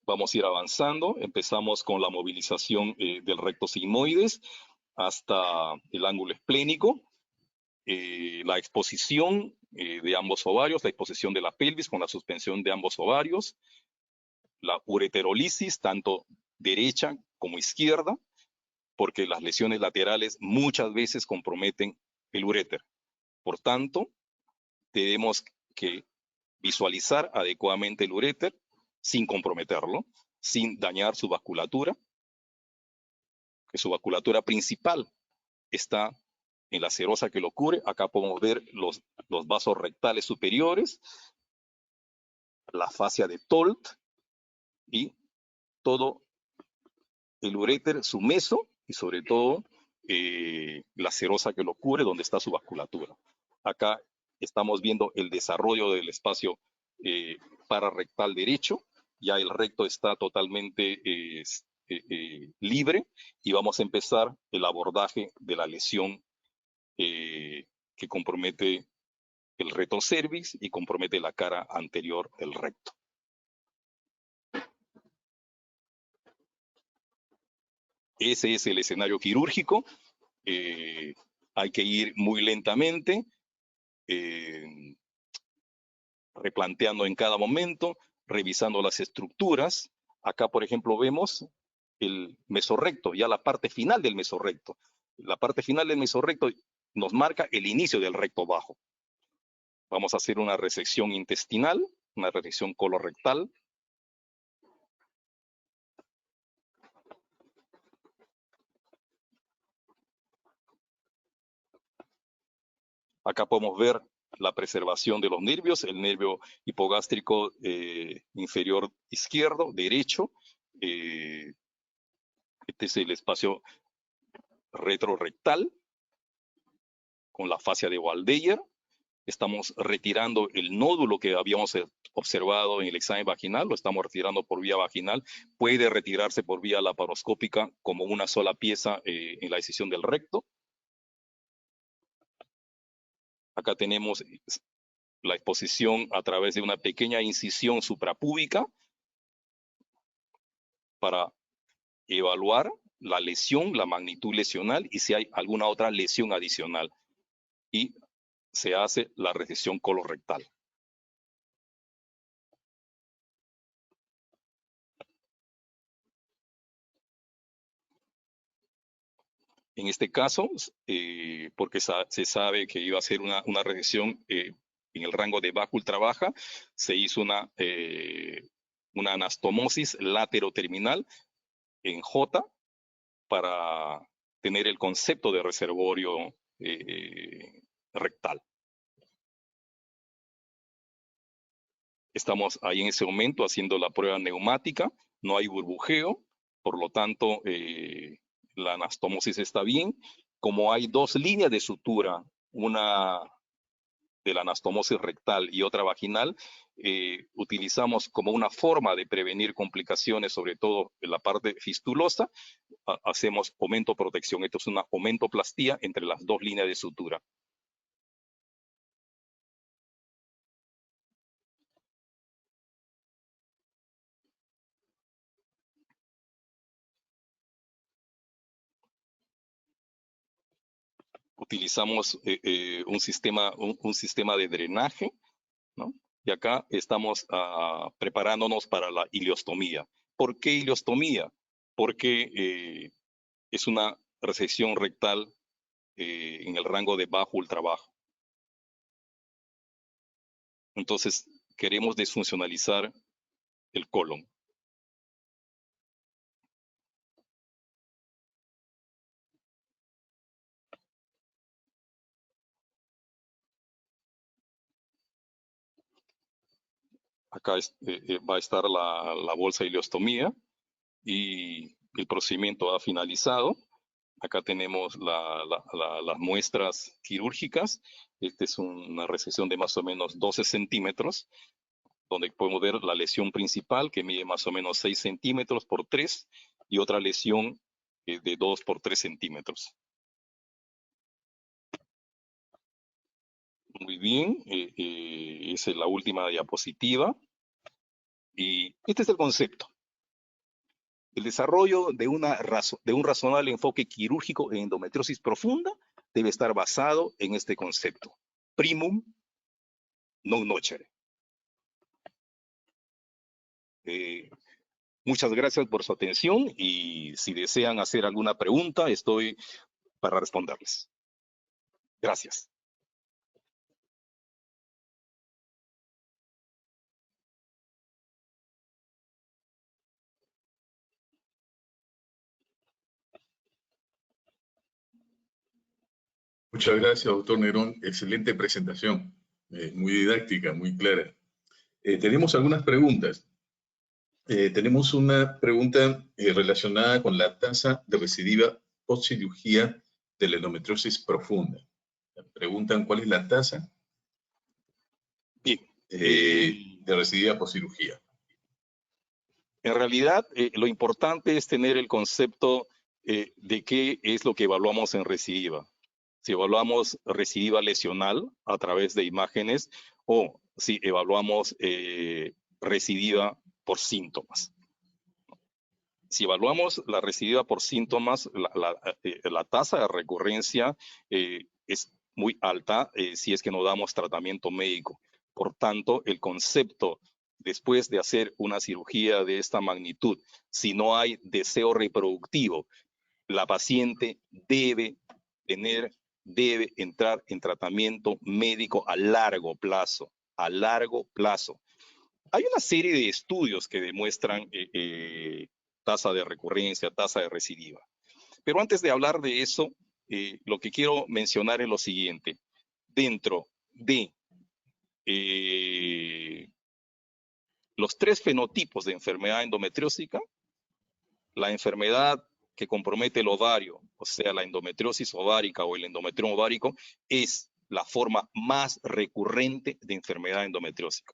Vamos a ir avanzando, empezamos con la movilización del recto sigmoides hasta el ángulo esplénico, la exposición de ambos ovarios, la exposición de la pelvis con la suspensión de ambos ovarios, la ureterolisis, tanto derecha como izquierda, porque las lesiones laterales muchas veces comprometen el uréter. Por tanto, tenemos que visualizar adecuadamente el uréter sin comprometerlo, sin dañar su vasculatura, que su vasculatura principal está en la serosa que lo cubre. Acá podemos ver los vasos rectales superiores, la fascia de Tolt y todo el uréter, su meso y sobre todo la serosa que lo cubre, donde está su vasculatura. Acá estamos viendo el desarrollo del espacio pararrectal derecho. Ya el recto está totalmente libre y vamos a empezar el abordaje de la lesión que compromete el retrocervix y compromete la cara anterior del recto. Ese es el escenario quirúrgico. Hay que ir muy lentamente, replanteando en cada momento, revisando las estructuras. Acá, por ejemplo, vemos el mesorrecto, ya la parte final del mesorrecto. La parte final del mesorrecto nos marca el inicio del recto bajo. Vamos a hacer una resección intestinal, una resección colorectal. Acá podemos ver la preservación de los nervios, el nervio hipogástrico inferior izquierdo, derecho. Este es el espacio retrorectal con la fascia de Waldeyer. Estamos retirando el nódulo que habíamos observado en el examen vaginal, lo estamos retirando por vía vaginal. Puede retirarse por vía laparoscópica como una sola pieza en la decisión del recto. Acá tenemos la exposición a través de una pequeña incisión suprapúbica para evaluar la lesión, la magnitud lesional y si hay alguna otra lesión adicional. Y se hace la resección colorectal. En este caso, porque se sabe que iba a ser una resección en el rango de baja ultra baja, se hizo una anastomosis lateroterminal en J para tener el concepto de reservorio rectal. Estamos ahí en ese momento haciendo la prueba neumática, no hay burbujeo, por lo tanto la anastomosis está bien. Como hay dos líneas de sutura, una de la anastomosis rectal y otra vaginal, utilizamos como una forma de prevenir complicaciones, sobre todo en la parte fistulosa, hacemos omentoprotección. Esto es una omentoplastía entre las dos líneas de sutura. Utilizamos un sistema de drenaje, ¿no? Y acá estamos preparándonos para la ileostomía. ¿Por qué ileostomía? Porque es una resección rectal en el rango de bajo ultra bajo. Entonces, queremos desfuncionalizar el colon. Acá va a estar la bolsa de ileostomía y el procedimiento ha finalizado. Acá tenemos las muestras quirúrgicas. Esta es una resección de más o menos 12 centímetros, donde podemos ver la lesión principal que mide más o menos 6 centímetros por 3 y otra lesión de 2 por 3 centímetros. Muy bien, esa es la última diapositiva. Y este es el concepto. El desarrollo de un razonable enfoque quirúrgico en endometriosis profunda debe estar basado en este concepto. Primum non nocere. Muchas gracias por su atención y si desean hacer alguna pregunta, estoy para responderles. Gracias. Muchas gracias, doctor Nerón. Excelente presentación, muy didáctica, muy clara. Tenemos algunas preguntas. Tenemos una pregunta relacionada con la tasa de recidiva postcirugía de la endometriosis profunda. Preguntan cuál es la tasa Bien. de recidiva postcirugía. En realidad, lo importante es tener el concepto de qué es lo que evaluamos en recidiva. Si evaluamos recidiva lesional a través de imágenes o si evaluamos recidiva por síntomas. Si evaluamos la recidiva por síntomas, la tasa de recurrencia es muy alta si es que no damos tratamiento médico. Por tanto, el concepto, después de hacer una cirugía de esta magnitud, si no hay deseo reproductivo, la paciente debe entrar en tratamiento médico a largo plazo, a largo plazo. Hay una serie de estudios que demuestran tasa de recurrencia, tasa de recidiva. Pero antes de hablar de eso, lo que quiero mencionar es lo siguiente. Dentro de los 3 fenotipos de enfermedad endometriósica, la enfermedad que compromete el ovario, o sea, la endometriosis ovárica o el endometrioma ovárico, es la forma más recurrente de enfermedad endometriósica.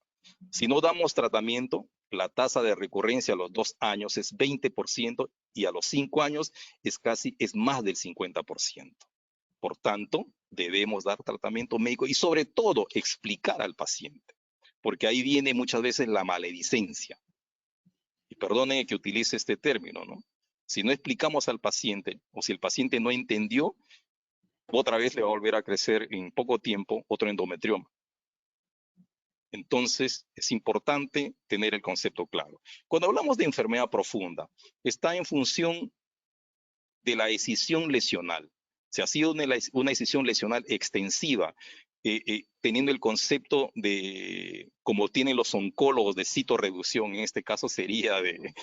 Si no damos tratamiento, la tasa de recurrencia a los 2 años es 20% y a los 5 años es más del 50%. Por tanto, debemos dar tratamiento médico y sobre todo explicar al paciente, porque ahí viene muchas veces la maledicencia. Y perdone que utilice este término, ¿no? Si no explicamos al paciente o si el paciente no entendió, otra vez le va a volver a crecer en poco tiempo otro endometrioma. Entonces, es importante tener el concepto claro. Cuando hablamos de enfermedad profunda, está en función de la escisión lesional. Si ha sido una escisión lesional extensiva, teniendo el concepto de, como tienen los oncólogos, de citorreducción, en este caso sería de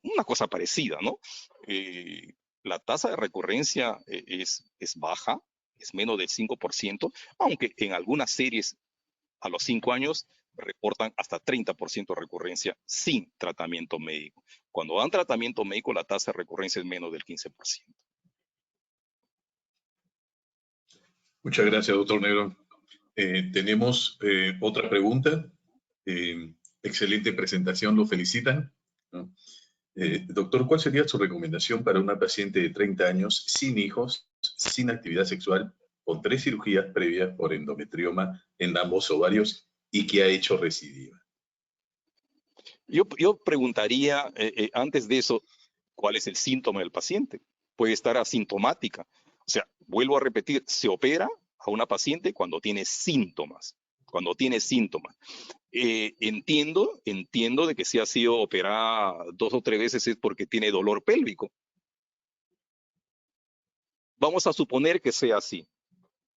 una cosa parecida, ¿no? La tasa de recurrencia es baja, es menos del 5%, aunque en algunas series a los 5 años reportan hasta 30% de recurrencia sin tratamiento médico. Cuando dan tratamiento médico, la tasa de recurrencia es menos del 15%. Muchas gracias, doctor Nerón. Tenemos otra pregunta. Excelente presentación, lo felicitan, ¿no? Doctor, ¿cuál sería su recomendación para una paciente de 30 años, sin hijos, sin actividad sexual, con 3 cirugías previas por endometrioma en ambos ovarios y que ha hecho recidiva? Yo preguntaría antes de eso, ¿cuál es el síntoma del paciente? Puede estar asintomática. O sea, vuelvo a repetir, se opera a una paciente cuando tiene síntomas. Cuando tiene síntomas. Entiendo de que si ha sido operada 2 o 3 veces es porque tiene dolor pélvico. Vamos a suponer que sea así.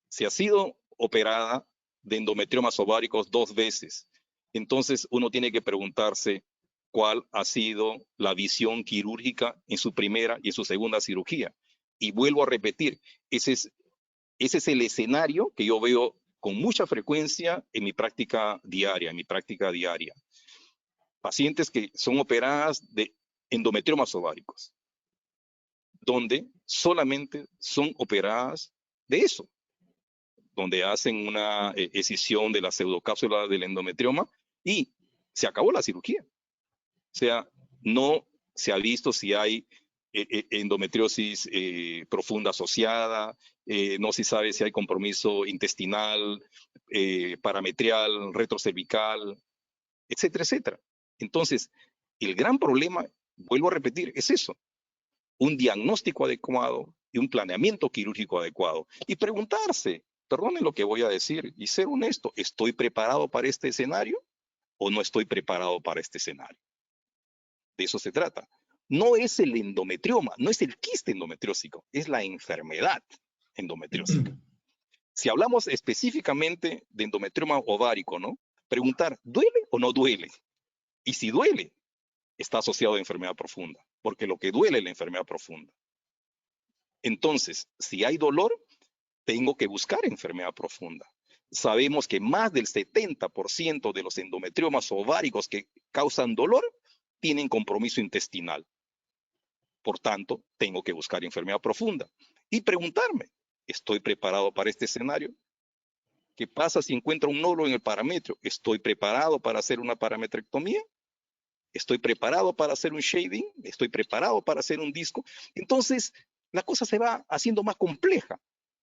Si ha sido operada de endometriomas ováricos 2 veces, entonces uno tiene que preguntarse cuál ha sido la visión quirúrgica en su primera y en su segunda cirugía. Y vuelvo a repetir, ese es el escenario que yo veo con mucha frecuencia en mi práctica diaria, Pacientes que son operadas de endometriomas ováricos, donde solamente son operadas de eso, donde hacen una escisión de la pseudocápsula del endometrioma y se acabó la cirugía. O sea, no se ha visto si hay endometriosis profunda asociada, no se sabe si hay compromiso intestinal, parametrial, retrocervical, etcétera, etcétera. Entonces, el gran problema, vuelvo a repetir, es eso. Un diagnóstico adecuado y un planeamiento quirúrgico adecuado. Y preguntarse, perdonen lo que voy a decir, y ser honesto, ¿estoy preparado para este escenario o no estoy preparado para este escenario? De eso se trata. No es el endometrioma, no es el quiste endometriósico, es la enfermedad. endometriósica. Si hablamos específicamente de endometrioma ovárico, ¿no? Preguntar, ¿duele o no duele? Y si duele, está asociado a enfermedad profunda, porque lo que duele es la enfermedad profunda. Entonces, si hay dolor, tengo que buscar enfermedad profunda. Sabemos que más del 70% de los endometriomas ováricos que causan dolor tienen compromiso intestinal. Por tanto, tengo que buscar enfermedad profunda y preguntarme, ¿estoy preparado para este escenario? ¿Qué pasa si encuentro un nódulo en el parametrio? ¿Estoy preparado para hacer una parametrectomía? ¿Estoy preparado para hacer un shading? ¿Estoy preparado para hacer un disco? Entonces, la cosa se va haciendo más compleja,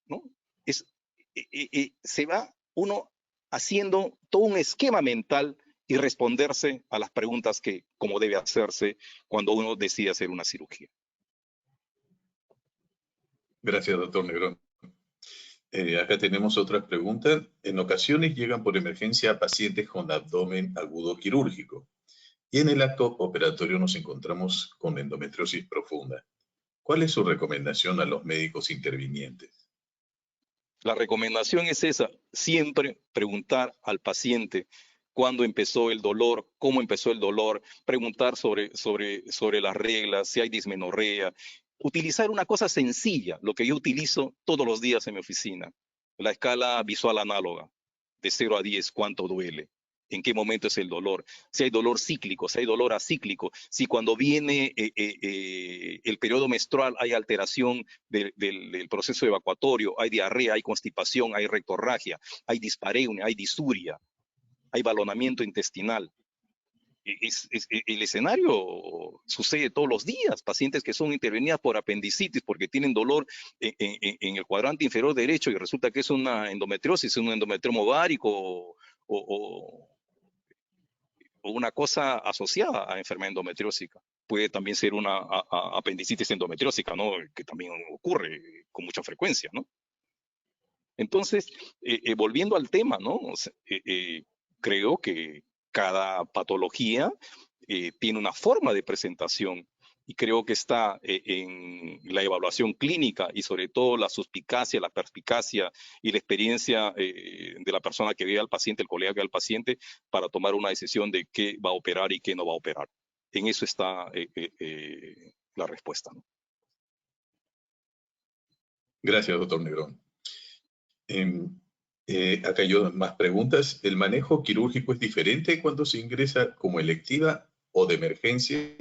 ¿no? Se va uno haciendo todo un esquema mental y responderse a las preguntas que, como debe hacerse cuando uno decide hacer una cirugía. Gracias, doctor Negrón. Acá tenemos otra pregunta. En ocasiones llegan por emergencia pacientes con abdomen agudo quirúrgico y en el acto operatorio nos encontramos con endometriosis profunda. ¿Cuál es su recomendación a los médicos intervinientes? La recomendación es esa, siempre preguntar al paciente cuándo empezó el dolor, cómo empezó el dolor, preguntar sobre las reglas, si hay dismenorrea, utilizar una cosa sencilla, lo que yo utilizo todos los días en mi oficina, la escala visual análoga, de 0 a 10, cuánto duele, en qué momento es el dolor, si hay dolor cíclico, si hay dolor acíclico, si cuando viene el periodo menstrual hay alteración del proceso evacuatorio, hay diarrea, hay constipación, hay rectorragia, hay dispareunia, hay disuria, hay balonamiento intestinal. El escenario sucede todos los días, pacientes que son intervenidas por apendicitis porque tienen dolor en el cuadrante inferior derecho y resulta que es una endometriosis, un endometrioma ovárico o una cosa asociada a enfermedad endometriósica. Puede también ser una apendicitis endometriósica, ¿no? Que también ocurre con mucha frecuencia, ¿no? Entonces, volviendo al tema, ¿no? O sea, creo que cada patología tiene una forma de presentación y creo que está en la evaluación clínica y sobre todo la suspicacia, la perspicacia y la experiencia de la persona que ve al paciente, el colega que ve al paciente, para tomar una decisión de qué va a operar y qué no va a operar. En eso está la respuesta, ¿no? Gracias, doctor Negrón. Acá hay más preguntas. ¿El manejo quirúrgico es diferente cuando se ingresa como electiva o de emergencia?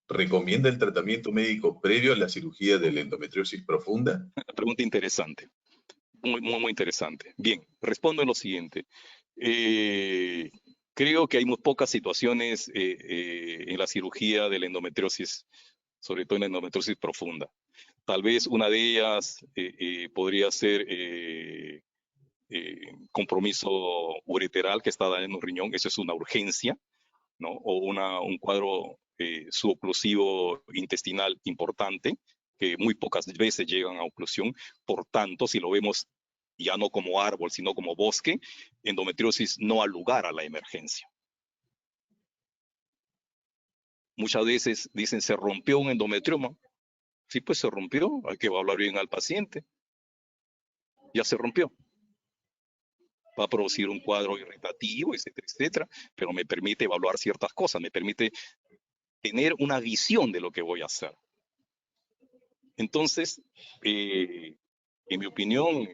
¿Recomienda el tratamiento médico previo a la cirugía de la endometriosis profunda? Una pregunta interesante, muy interesante. Bien, respondo en lo siguiente. Creo que hay muy pocas situaciones en la cirugía de la endometriosis, sobre todo en la endometriosis profunda. Tal vez una de ellas podría ser compromiso ureteral que está dañando un riñón, eso es una urgencia, ¿no? O un cuadro suboclusivo intestinal importante, que muy pocas veces llegan a oclusión. Por tanto, si lo vemos ya no como árbol, sino como bosque, endometriosis no ha lugar a la emergencia. Muchas veces dicen, se rompió un endometrioma. Sí, pues se rompió, hay que evaluar bien al paciente. Ya se rompió. Va a producir un cuadro irritativo, etcétera, etcétera, pero me permite evaluar ciertas cosas, me permite tener una visión de lo que voy a hacer. Entonces, en mi opinión,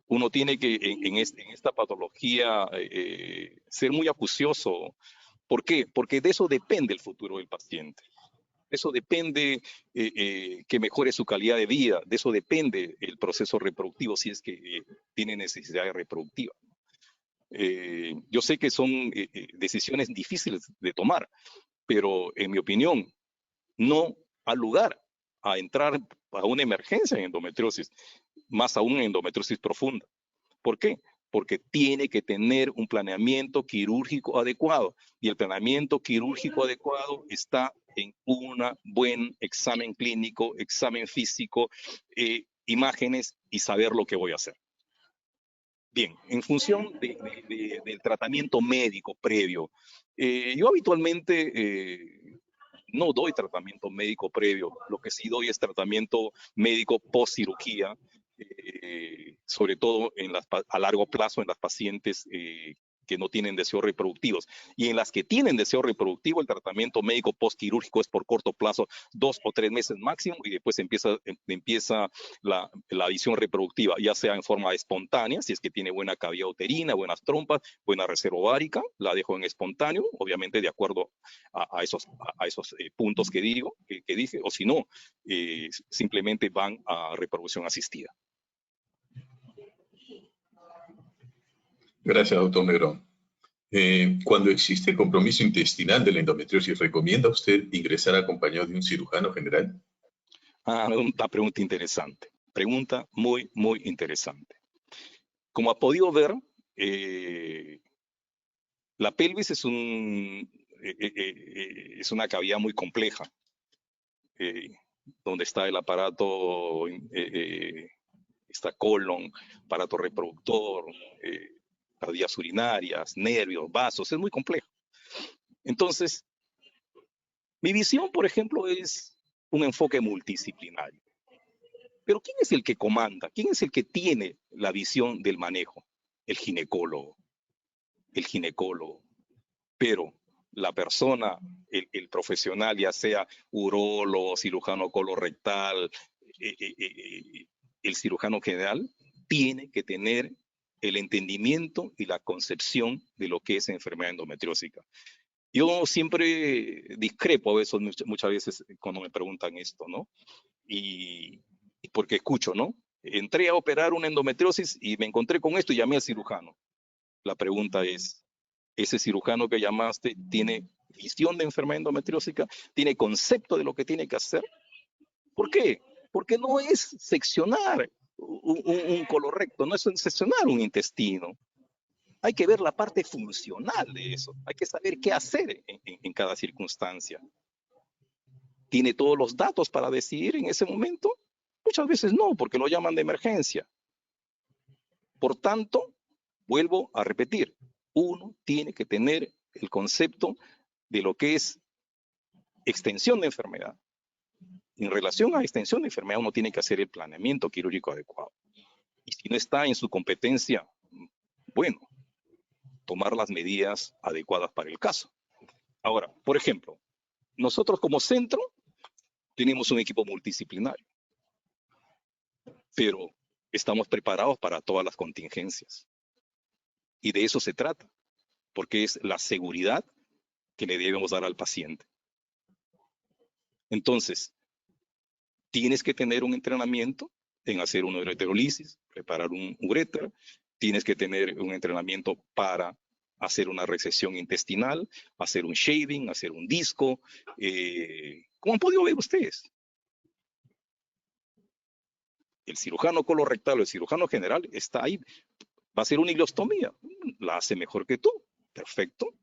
uno tiene que en esta patología ser muy acucioso. ¿Por qué? Porque de eso depende el futuro del paciente. De eso depende que mejore su calidad de vida. De eso depende el proceso reproductivo, si es que tiene necesidad reproductiva. Yo sé que son decisiones difíciles de tomar, pero en mi opinión, no ha lugar a entrar a una emergencia en endometriosis, más aún en endometriosis profunda. ¿Por qué? Porque tiene que tener un planeamiento quirúrgico adecuado y el planeamiento quirúrgico adecuado está en un buen examen clínico, examen físico, imágenes y saber lo que voy a hacer. Bien, en función del tratamiento médico previo, yo habitualmente no doy tratamiento médico previo, lo que sí doy es tratamiento médico post cirugía, sobre todo a largo plazo en las pacientes que no tienen deseos reproductivos. Y en las que tienen deseo reproductivo, el tratamiento médico postquirúrgico es por corto plazo, 2 o 3 meses máximo, y después empieza la visión reproductiva, ya sea en forma espontánea, si es que tiene buena cavidad uterina, buenas trompas, buena reserva ovárica, la dejo en espontáneo, obviamente de acuerdo a esos puntos que dije, o si no, simplemente van a reproducción asistida. Gracias, doctor Negrón. Cuando existe compromiso intestinal de la endometriosis, ¿recomienda usted ingresar acompañado de un cirujano general? Una pregunta interesante. Pregunta muy, muy interesante. Como ha podido ver, la pelvis es una cavidad muy compleja, donde está el aparato, está colon, aparato reproductor, las vías urinarias, nervios, vasos, es muy complejo. Entonces, mi visión, por ejemplo, es un enfoque multidisciplinario. Pero ¿quién es el que comanda? ¿Quién es el que tiene la visión del manejo? El ginecólogo. El ginecólogo. Pero la persona, el profesional, ya sea urólogo, cirujano colorectal, el cirujano general, tiene que tener el entendimiento y la concepción de lo que es enfermedad endometriósica. Yo siempre discrepo a veces, muchas veces cuando me preguntan esto, ¿no? Y porque escucho, ¿no? Entré a operar una endometriosis y me encontré con esto y llamé al cirujano. La pregunta es, ¿ese cirujano que llamaste tiene visión de enfermedad endometriósica? ¿Tiene concepto de lo que tiene que hacer? ¿Por qué? Porque no es seccionar un colorecto, no es seccionar un intestino. Hay que ver la parte funcional de eso. Hay que saber qué hacer en cada circunstancia. ¿Tiene todos los datos para decidir en ese momento? Muchas veces no, porque lo llaman de emergencia. Por tanto, vuelvo a repetir, uno tiene que tener el concepto de lo que es extensión de enfermedad. En relación a extensión de enfermedad, uno tiene que hacer el planeamiento quirúrgico adecuado. Y si no está en su competencia, bueno, tomar las medidas adecuadas para el caso. Ahora, por ejemplo, nosotros como centro tenemos un equipo multidisciplinario, pero estamos preparados para todas las contingencias. Y de eso se trata, porque es la seguridad que le debemos dar al paciente. Entonces, tienes que tener un entrenamiento en hacer una ureterolisis, preparar un uréter, tienes que tener un entrenamiento para hacer una resección intestinal, hacer un shaving, hacer un disco. ¿Cómo han podido ver ustedes? El cirujano colorectal o el cirujano general está ahí. Va a hacer una ileostomía. La hace mejor que tú. Perfecto.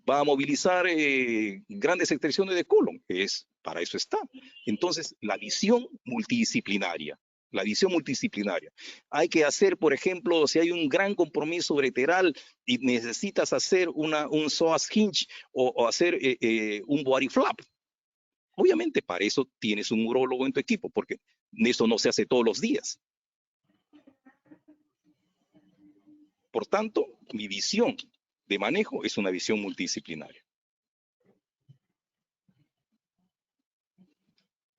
Va a movilizar grandes extensiones de colon. Para eso está. Entonces, la visión multidisciplinaria. La visión multidisciplinaria. Hay que hacer, por ejemplo, si hay un gran compromiso ureteral y necesitas hacer un psoas hinge o hacer un body flap. Obviamente, para eso tienes un urólogo en tu equipo, porque eso no se hace todos los días. Por tanto, mi visión de manejo es una visión multidisciplinaria.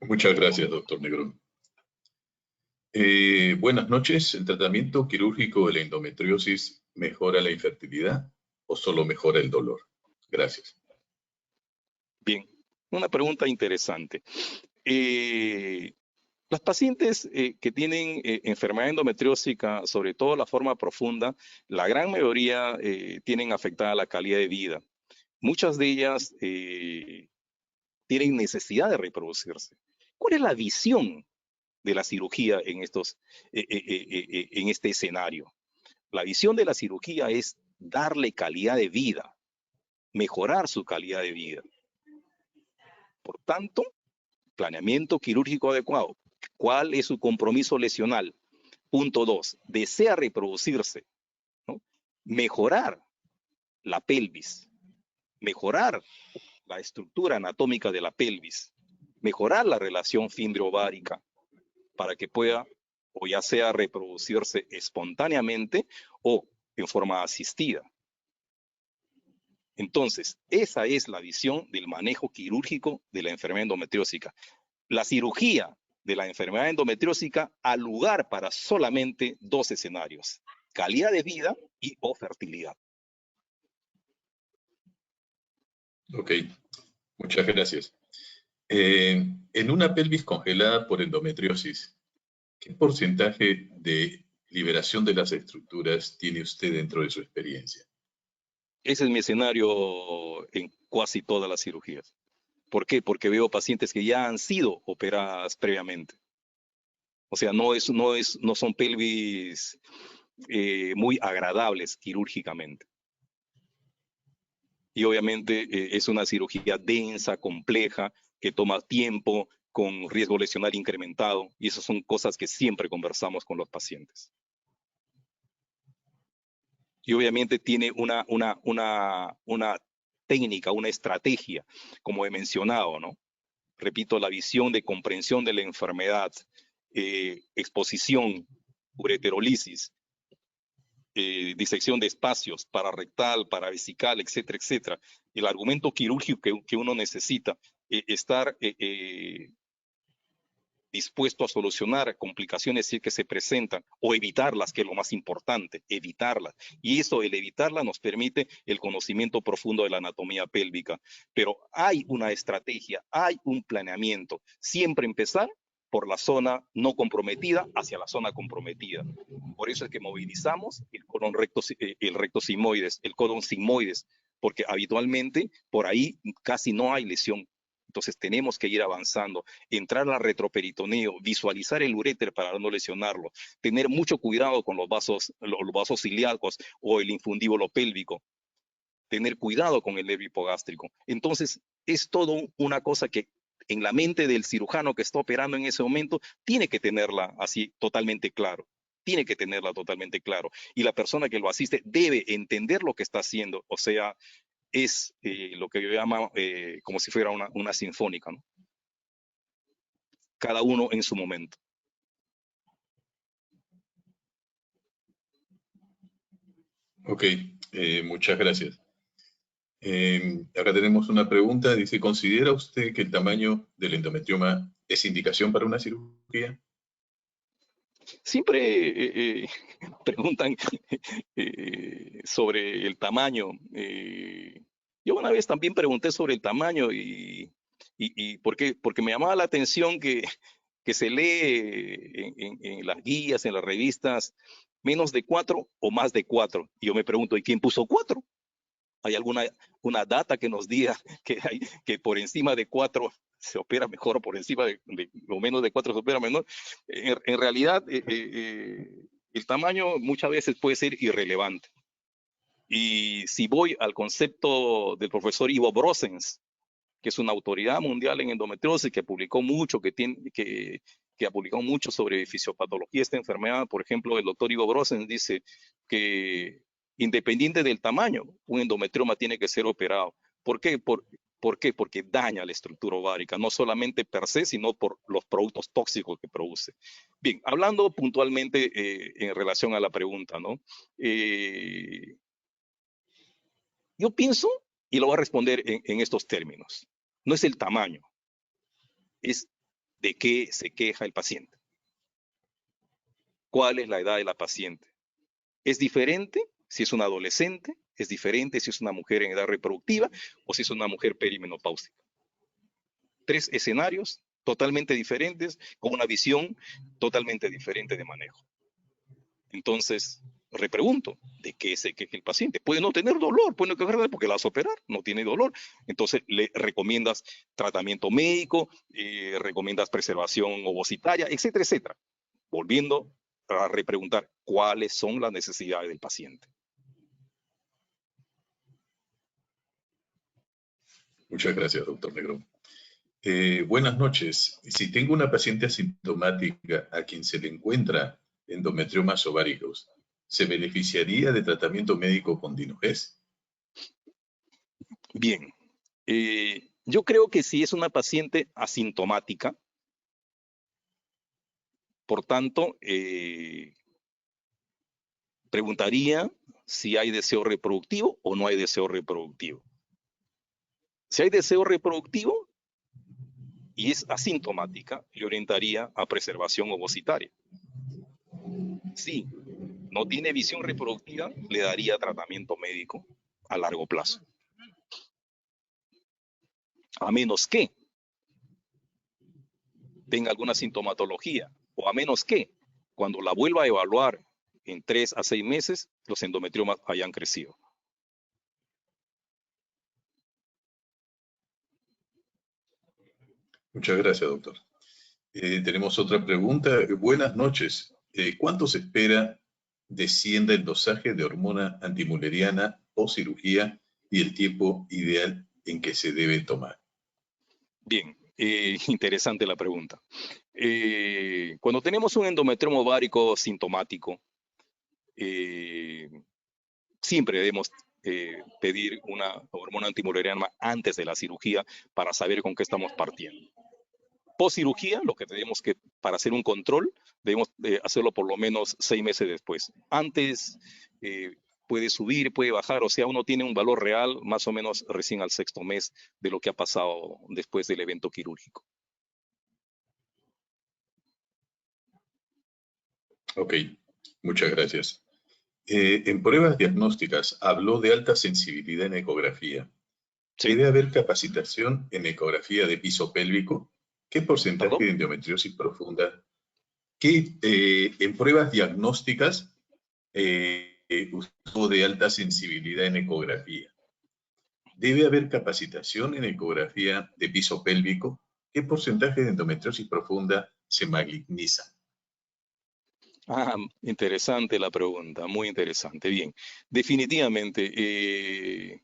Muchas gracias, doctor Negrón. Buenas noches. ¿El tratamiento quirúrgico de la endometriosis mejora la infertilidad o solo mejora el dolor? Gracias. Bien, una pregunta interesante. Las pacientes que tienen enfermedad endometriósica, sobre todo la forma profunda, la gran mayoría tienen afectada la calidad de vida. Muchas de ellas tienen necesidad de reproducirse. ¿Cuál es la visión de la cirugía en este escenario? La visión de la cirugía es darle calidad de vida, mejorar su calidad de vida. Por tanto, planeamiento quirúrgico adecuado. ¿Cuál es su compromiso lesional? Punto 2, desea reproducirse, ¿no? Mejorar la pelvis, mejorar la estructura anatómica de la pelvis, mejorar la relación fimbriovárica. para que pueda o ya sea reproducirse espontáneamente o en forma asistida. Entonces, esa es la visión del manejo quirúrgico de la enfermedad endometriósica. La cirugía de la enfermedad endometriósica al lugar para solamente dos escenarios: calidad de vida y o fertilidad. Ok, muchas gracias. En una pelvis congelada por endometriosis, ¿qué porcentaje de liberación de las estructuras tiene usted dentro de su experiencia? Ese es mi escenario en casi todas las cirugías. ¿Por qué? Porque veo pacientes que ya han sido operadas previamente. O sea, no son pelvis muy agradables quirúrgicamente. Y obviamente es una cirugía densa, compleja, que toma tiempo, con riesgo lesional incrementado, y esas son cosas que siempre conversamos con los pacientes. Y obviamente tiene una técnica, una estrategia, como he mencionado, ¿no? Repito, la visión de comprensión de la enfermedad, exposición, ureterolisis, disección de espacios, pararrectal, paravesical, etcétera, etcétera. El argumento quirúrgico que uno necesita, estar dispuesto a solucionar complicaciones que se presentan o evitarlas, que es lo más importante, evitarlas. Y eso, el evitarlas, nos permite el conocimiento profundo de la anatomía pélvica. Pero hay una estrategia, hay un planeamiento. Siempre empezar por la zona no comprometida hacia la zona comprometida. Por eso es que movilizamos el recto sigmoides, el colon sigmoides, porque habitualmente por ahí casi no hay lesión. Entonces tenemos que ir avanzando, entrar al retroperitoneo, visualizar el uréter para no lesionarlo, tener mucho cuidado con los vasos ilíacos o el infundíbulo pélvico, tener cuidado con el nervio hipogástrico. Entonces es todo una cosa que en la mente del cirujano que está operando en ese momento tiene que tenerla así totalmente claro. Tiene que tenerla totalmente claro. Y la persona que lo asiste debe entender lo que está haciendo. O sea, es lo que yo llamo como si fuera una sinfónica, ¿no? Cada uno en su momento. Ok, muchas gracias. Acá tenemos una pregunta, dice, ¿considera usted que el tamaño del endometrioma es indicación para una cirugía? Siempre preguntan sobre el tamaño. Yo una vez también pregunté sobre el tamaño y ¿por qué? Porque me llamaba la atención que se lee en las guías, en las revistas, menos de 4 o más de 4. Y yo me pregunto, ¿y quién puso 4? ¿Hay una data que nos diga que por encima de 4 se opera mejor o por encima de o menos de 4 se opera menor? En realidad, el tamaño muchas veces puede ser irrelevante. Y si voy al concepto del profesor Ivo Brosens, que es una autoridad mundial en endometriosis, que publicó mucho, que ha publicado mucho sobre fisiopatología de esta enfermedad. Por ejemplo, el doctor Ivo Brosens dice que independiente del tamaño, un endometrioma tiene que ser operado. ¿Por qué? ¿Por qué? Porque daña la estructura ovárica, no solamente per se, sino por los productos tóxicos que produce. Bien, hablando puntualmente en relación a la pregunta, ¿no? Yo pienso, y lo voy a responder en estos términos, no es el tamaño, es de qué se queja el paciente. ¿Cuál es la edad de la paciente? ¿Es diferente si es una adolescente? ¿Es diferente si es una mujer en edad reproductiva o si es una mujer perimenopáusica? 3 escenarios totalmente diferentes, con una visión totalmente diferente de manejo. Entonces, repregunto, ¿de qué se queja el paciente? Puede no tener dolor, puede no quejarse porque la vas a operar, no tiene dolor. Entonces, le recomiendas tratamiento médico, recomiendas preservación ovocitaria, etcétera, etcétera. Volviendo a repreguntar cuáles son las necesidades del paciente. Muchas gracias, doctor Negrón. Buenas noches. Si tengo una paciente asintomática a quien se le encuentra endometriomas ováricos, ¿se beneficiaría de tratamiento médico con Dinogest? Bien, yo creo que si es una paciente asintomática, Por tanto, preguntaría si hay deseo reproductivo o no hay deseo reproductivo. Si hay deseo reproductivo y es asintomática, le orientaría a preservación ovocitaria. Si no tiene visión reproductiva, le daría tratamiento médico a largo plazo. A menos que tenga alguna sintomatología, o a menos que cuando la vuelva a evaluar en 3 a 6 meses, los endometriomas hayan crecido. Muchas gracias, doctor. Tenemos otra pregunta. Buenas noches. ¿Cuánto se espera descienda el dosaje de hormona antimuleriana o cirugía y el tiempo ideal en que se debe tomar? Bien, interesante la pregunta. Cuando tenemos un endometrioma ovárico sintomático, siempre debemos pedir una hormona antimuleriana antes de la cirugía para saber con qué estamos partiendo. Post cirugía, lo que tenemos que, para hacer un control, debemos hacerlo por lo menos 6 meses después. Antes puede subir, puede bajar, o sea, uno tiene un valor real más o menos recién al 6º mes de lo que ha pasado después del evento quirúrgico. Ok, muchas gracias. En pruebas diagnósticas habló de alta sensibilidad en ecografía. ¿Sí? ¿Debe haber capacitación en ecografía de piso pélvico? ¿Qué porcentaje ¿Perdón? de endometriosis profunda? En pruebas diagnósticas usó de alta sensibilidad en ecografía? ¿Debe haber capacitación en ecografía de piso pélvico? ¿Qué porcentaje de endometriosis profunda se maligniza? Interesante la pregunta, muy interesante. Bien, definitivamente,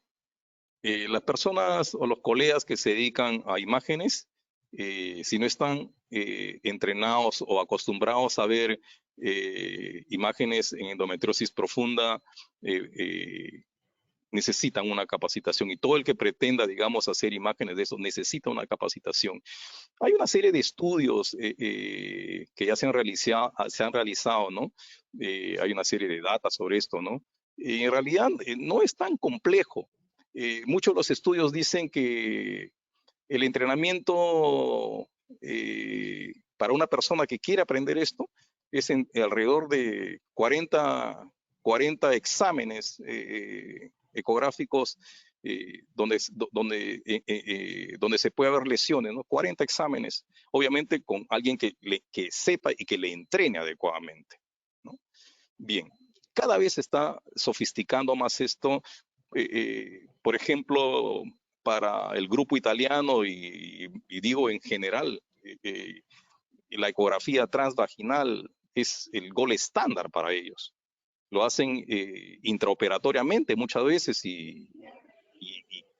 las personas o los colegas que se dedican a imágenes, si no están entrenados o acostumbrados a ver imágenes en endometriosis profunda, necesitan una capacitación, y todo el que pretenda, digamos, hacer imágenes de eso necesita una capacitación. Hay una serie de estudios que ya se han realizado, ¿no? Hay una serie de datos sobre esto, ¿no? En realidad no es tan complejo. Muchos de los estudios dicen que el entrenamiento para una persona que quiere aprender esto es alrededor de 40 exámenes ecográficos donde se puede ver lesiones, ¿no? 40 exámenes, obviamente con alguien que sepa y que le entrene adecuadamente, ¿no? Bien, cada vez se está sofisticando más esto. Por ejemplo, para el grupo italiano y digo en general, la ecografía transvaginal es el gol estándar para ellos. Lo hacen intraoperatoriamente muchas veces y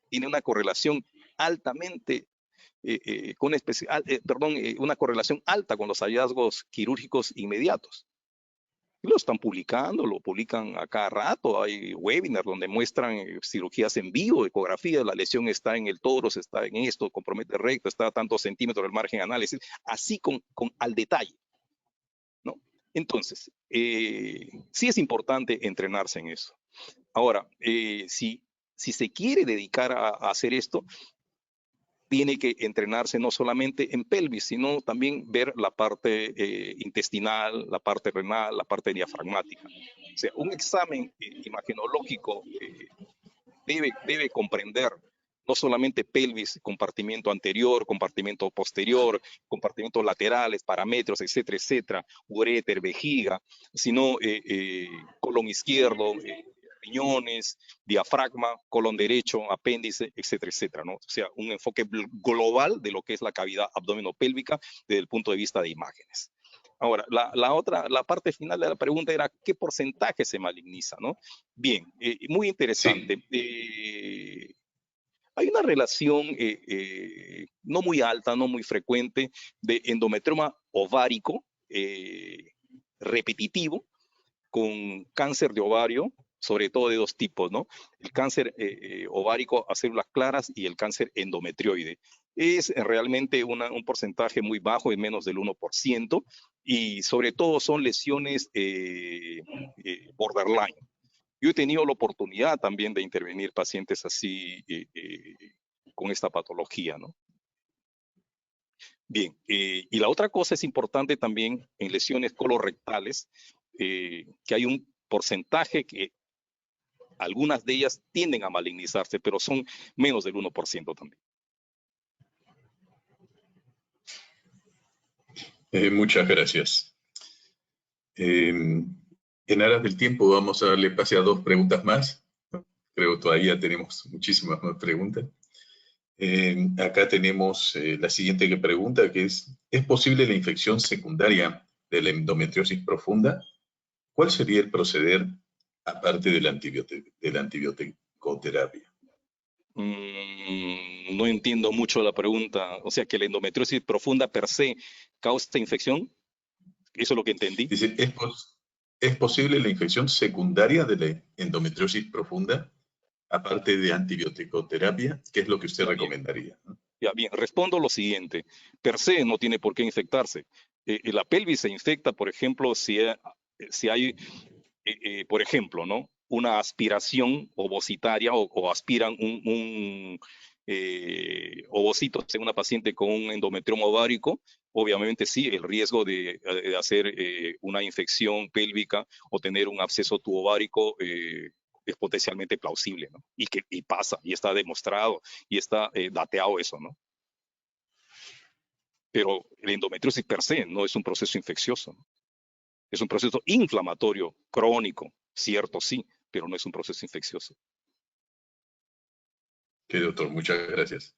tiene una correlación altamente, una correlación alta con los hallazgos quirúrgicos inmediatos. Lo están publicando, lo publican a cada rato, hay webinars donde muestran cirugías en vivo, ecografía, la lesión está en el toros, está en esto, compromete recto, está a tantos centímetros del margen anal, así al detalle, ¿no? Entonces, sí es importante entrenarse en eso. Ahora, si se quiere dedicar a hacer esto, tiene que entrenarse no solamente en pelvis, sino también ver la parte intestinal, la parte renal, la parte diafragmática. O sea, un examen imagenológico debe comprender no solamente pelvis, compartimiento anterior, compartimento posterior, compartimentos laterales, parámetros, etcétera, etcétera, uréter, vejiga, sino colon izquierdo, riñones, diafragma, colon derecho, apéndice, etcétera, etcétera, ¿no? O sea, un enfoque global de lo que es la cavidad abdominopélvica desde el punto de vista de imágenes. Ahora, la parte final de la pregunta era ¿qué porcentaje se maligniza, no? Bien, muy interesante. Sí. Hay una relación no muy alta, no muy frecuente, de endometrioma ovárico repetitivo con cáncer de ovario, sobre todo de 2 tipos, ¿no? El cáncer ovárico a células claras y el cáncer endometrioide. Es realmente un porcentaje muy bajo, es menos del 1%, y sobre todo son lesiones borderline. Yo he tenido la oportunidad también de intervenir pacientes así con esta patología, ¿no? Bien, y la otra cosa es importante también en lesiones colorectales, que hay un porcentaje que algunas de ellas tienden a malignizarse, pero son menos del 1% también. Muchas gracias. En aras del tiempo vamos a darle pase a 2 preguntas más. Creo que todavía tenemos muchísimas más preguntas. Acá tenemos la siguiente pregunta, que ¿es posible la infección secundaria de la endometriosis profunda? ¿Cuál sería el proceder aparte de la antibiótico-terapia? No entiendo mucho la pregunta. O sea, que la endometriosis profunda per se causa infección. ¿Eso es lo que entendí? Dice, ¿es posible la infección secundaria de la endometriosis profunda aparte de antibiótico-terapia? ¿Qué es lo que usted recomendaría? Ya, bien, respondo lo siguiente. Per se no tiene por qué infectarse. La pelvis se infecta, por ejemplo, si hay, por ejemplo, ¿no? Una aspiración ovocitaria o aspiran un ovocitos en una paciente con un endometrioma ovárico, obviamente sí, el riesgo de hacer una infección pélvica o tener un absceso tubovárico es potencialmente plausible, ¿no? Y pasa, y está demostrado, y está dateado eso, ¿no? Pero la endometriosis per se no es un proceso infeccioso, ¿no? Es un proceso inflamatorio, crónico, cierto, sí, pero no es un proceso infeccioso. Ok, doctor, muchas gracias.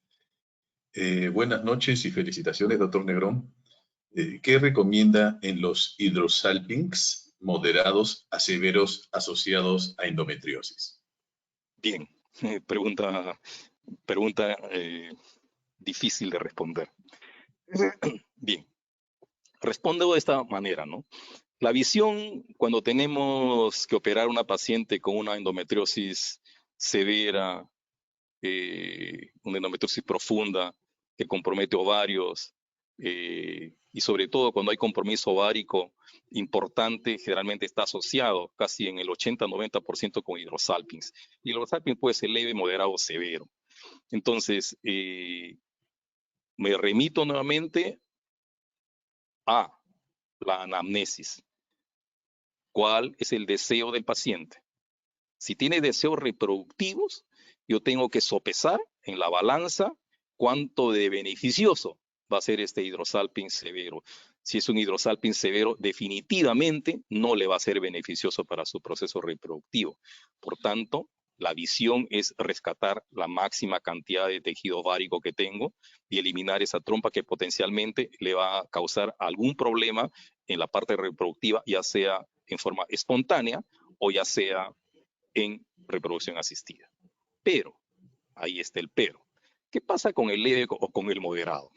Buenas noches y felicitaciones, doctor Negrón. ¿Qué recomienda en los hidrosalpinx moderados a severos asociados a endometriosis? Bien, pregunta difícil de responder. Bien, respondo de esta manera, ¿no? La visión cuando tenemos que operar a una paciente con una endometriosis severa, una endometriosis profunda que compromete ovarios, y sobre todo cuando hay compromiso ovárico importante, generalmente está asociado casi en el 80-90% con hidrosalpinx. Y el hidrosalpinx puede ser leve, moderado o severo. Entonces, me remito nuevamente a la anamnesis. ¿Cuál es el deseo del paciente? Si tiene deseos reproductivos, yo tengo que sopesar en la balanza cuánto de beneficioso va a ser este hidrosalpinx severo. Si es un hidrosalpinx severo, definitivamente no le va a ser beneficioso para su proceso reproductivo. Por tanto, la visión es rescatar la máxima cantidad de tejido ovárico que tengo y eliminar esa trompa que potencialmente le va a causar algún problema en la parte reproductiva, ya sea en forma espontánea o ya sea en reproducción asistida. Pero, ahí está el pero. ¿Qué pasa con el leve o con el moderado?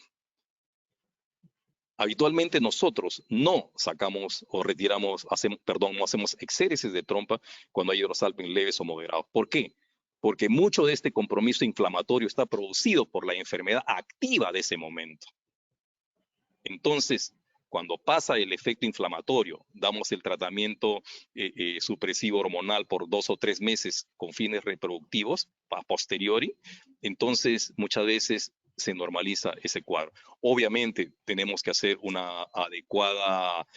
Habitualmente nosotros no sacamos o retiramos, no hacemos exéresis de trompa cuando hay hidrosalpinx leves o moderados. ¿Por qué? Porque mucho de este compromiso inflamatorio está producido por la enfermedad activa de ese momento. Entonces, cuando pasa el efecto inflamatorio, damos el tratamiento supresivo hormonal por 2 o 3 meses con fines reproductivos, a posteriori, entonces muchas veces se normaliza ese cuadro. Obviamente tenemos que hacer una adecuada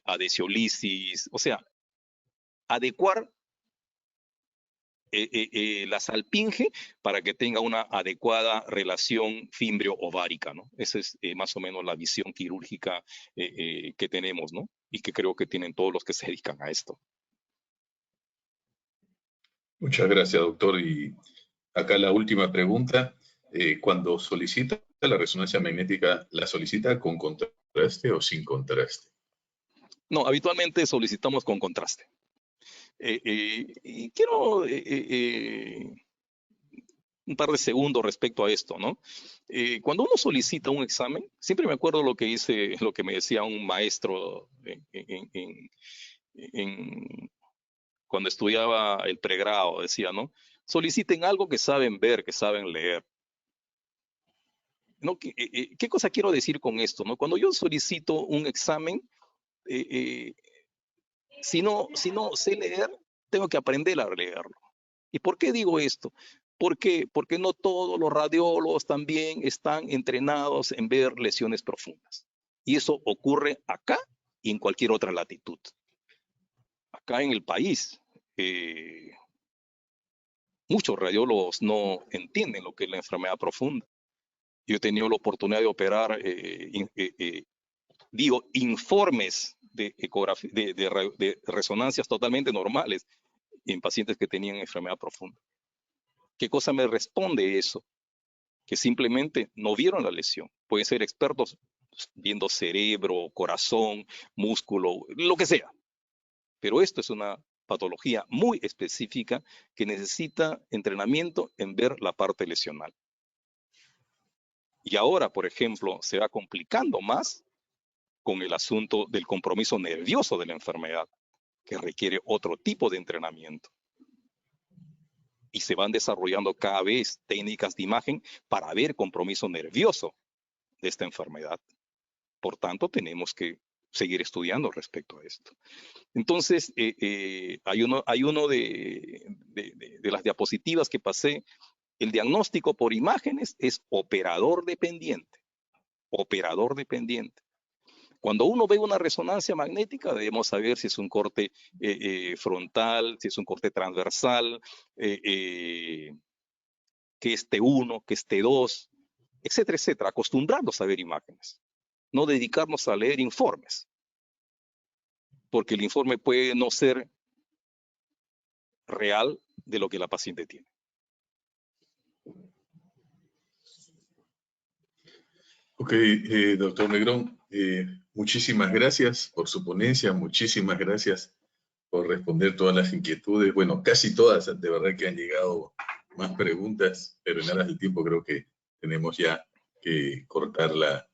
adhesiolisis, o sea, adecuar la salpinge para que tenga una adecuada relación fimbrio-ovárica, ¿no? Esa es más o menos la visión quirúrgica que tenemos, ¿no? Y que creo que tienen todos los que se dedican a esto. Muchas gracias, doctor. Y acá la última pregunta. Cuando solicita la resonancia magnética, ¿la solicita con contraste o sin contraste? No, habitualmente solicitamos con contraste. Y quiero un par de segundos respecto a esto, ¿no? Cuando uno solicita un examen, siempre me acuerdo lo que me decía un maestro cuando estudiaba el pregrado, decía, ¿no? Soliciten algo que saben ver, que saben leer. ¿No? ¿Qué cosa quiero decir con esto? ¿No? Cuando yo solicito un examen, si no sé leer, tengo que aprender a leerlo. ¿Y por qué digo esto? Porque no todos los radiólogos también están entrenados en ver lesiones profundas. Y eso ocurre acá y en cualquier otra latitud. Acá en el país, muchos radiólogos no entienden lo que es la enfermedad profunda. Yo he tenido la oportunidad de operar, informes de resonancias totalmente normales en pacientes que tenían enfermedad profunda. ¿Qué cosa me responde eso? Que simplemente no vieron la lesión. Pueden ser expertos viendo cerebro, corazón, músculo, lo que sea. Pero esto es una patología muy específica que necesita entrenamiento en ver la parte lesional. Y ahora, por ejemplo, se va complicando más con el asunto del compromiso nervioso de la enfermedad, que requiere otro tipo de entrenamiento. Y se van desarrollando cada vez técnicas de imagen para ver compromiso nervioso de esta enfermedad. Por tanto, tenemos que seguir estudiando respecto a esto. Entonces, hay uno de las diapositivas que pasé. El diagnóstico por imágenes es operador dependiente. Operador dependiente. Cuando uno ve una resonancia magnética, debemos saber si es un corte frontal, si es un corte transversal, que es T1, que es T2, etcétera, etcétera. Acostumbrarnos a ver imágenes, no dedicarnos a leer informes, porque el informe puede no ser real de lo que la paciente tiene. Ok, doctor Negrón, muchísimas gracias por su ponencia, muchísimas gracias por responder todas las inquietudes. Bueno, casi todas, de verdad que han llegado más preguntas, pero en aras del tiempo creo que tenemos ya que cortar la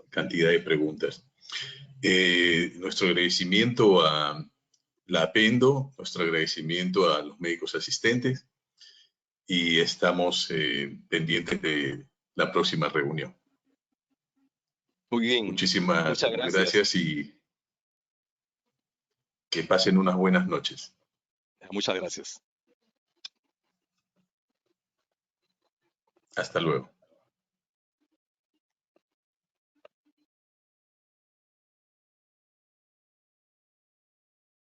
cantidad de preguntas. Nuestro agradecimiento a la APENDO, nuestro agradecimiento a los médicos asistentes, y estamos pendientes de la próxima reunión. Muy bien. Muchísimas Muchas gracias y que pasen unas buenas noches. Muchas gracias. Hasta luego.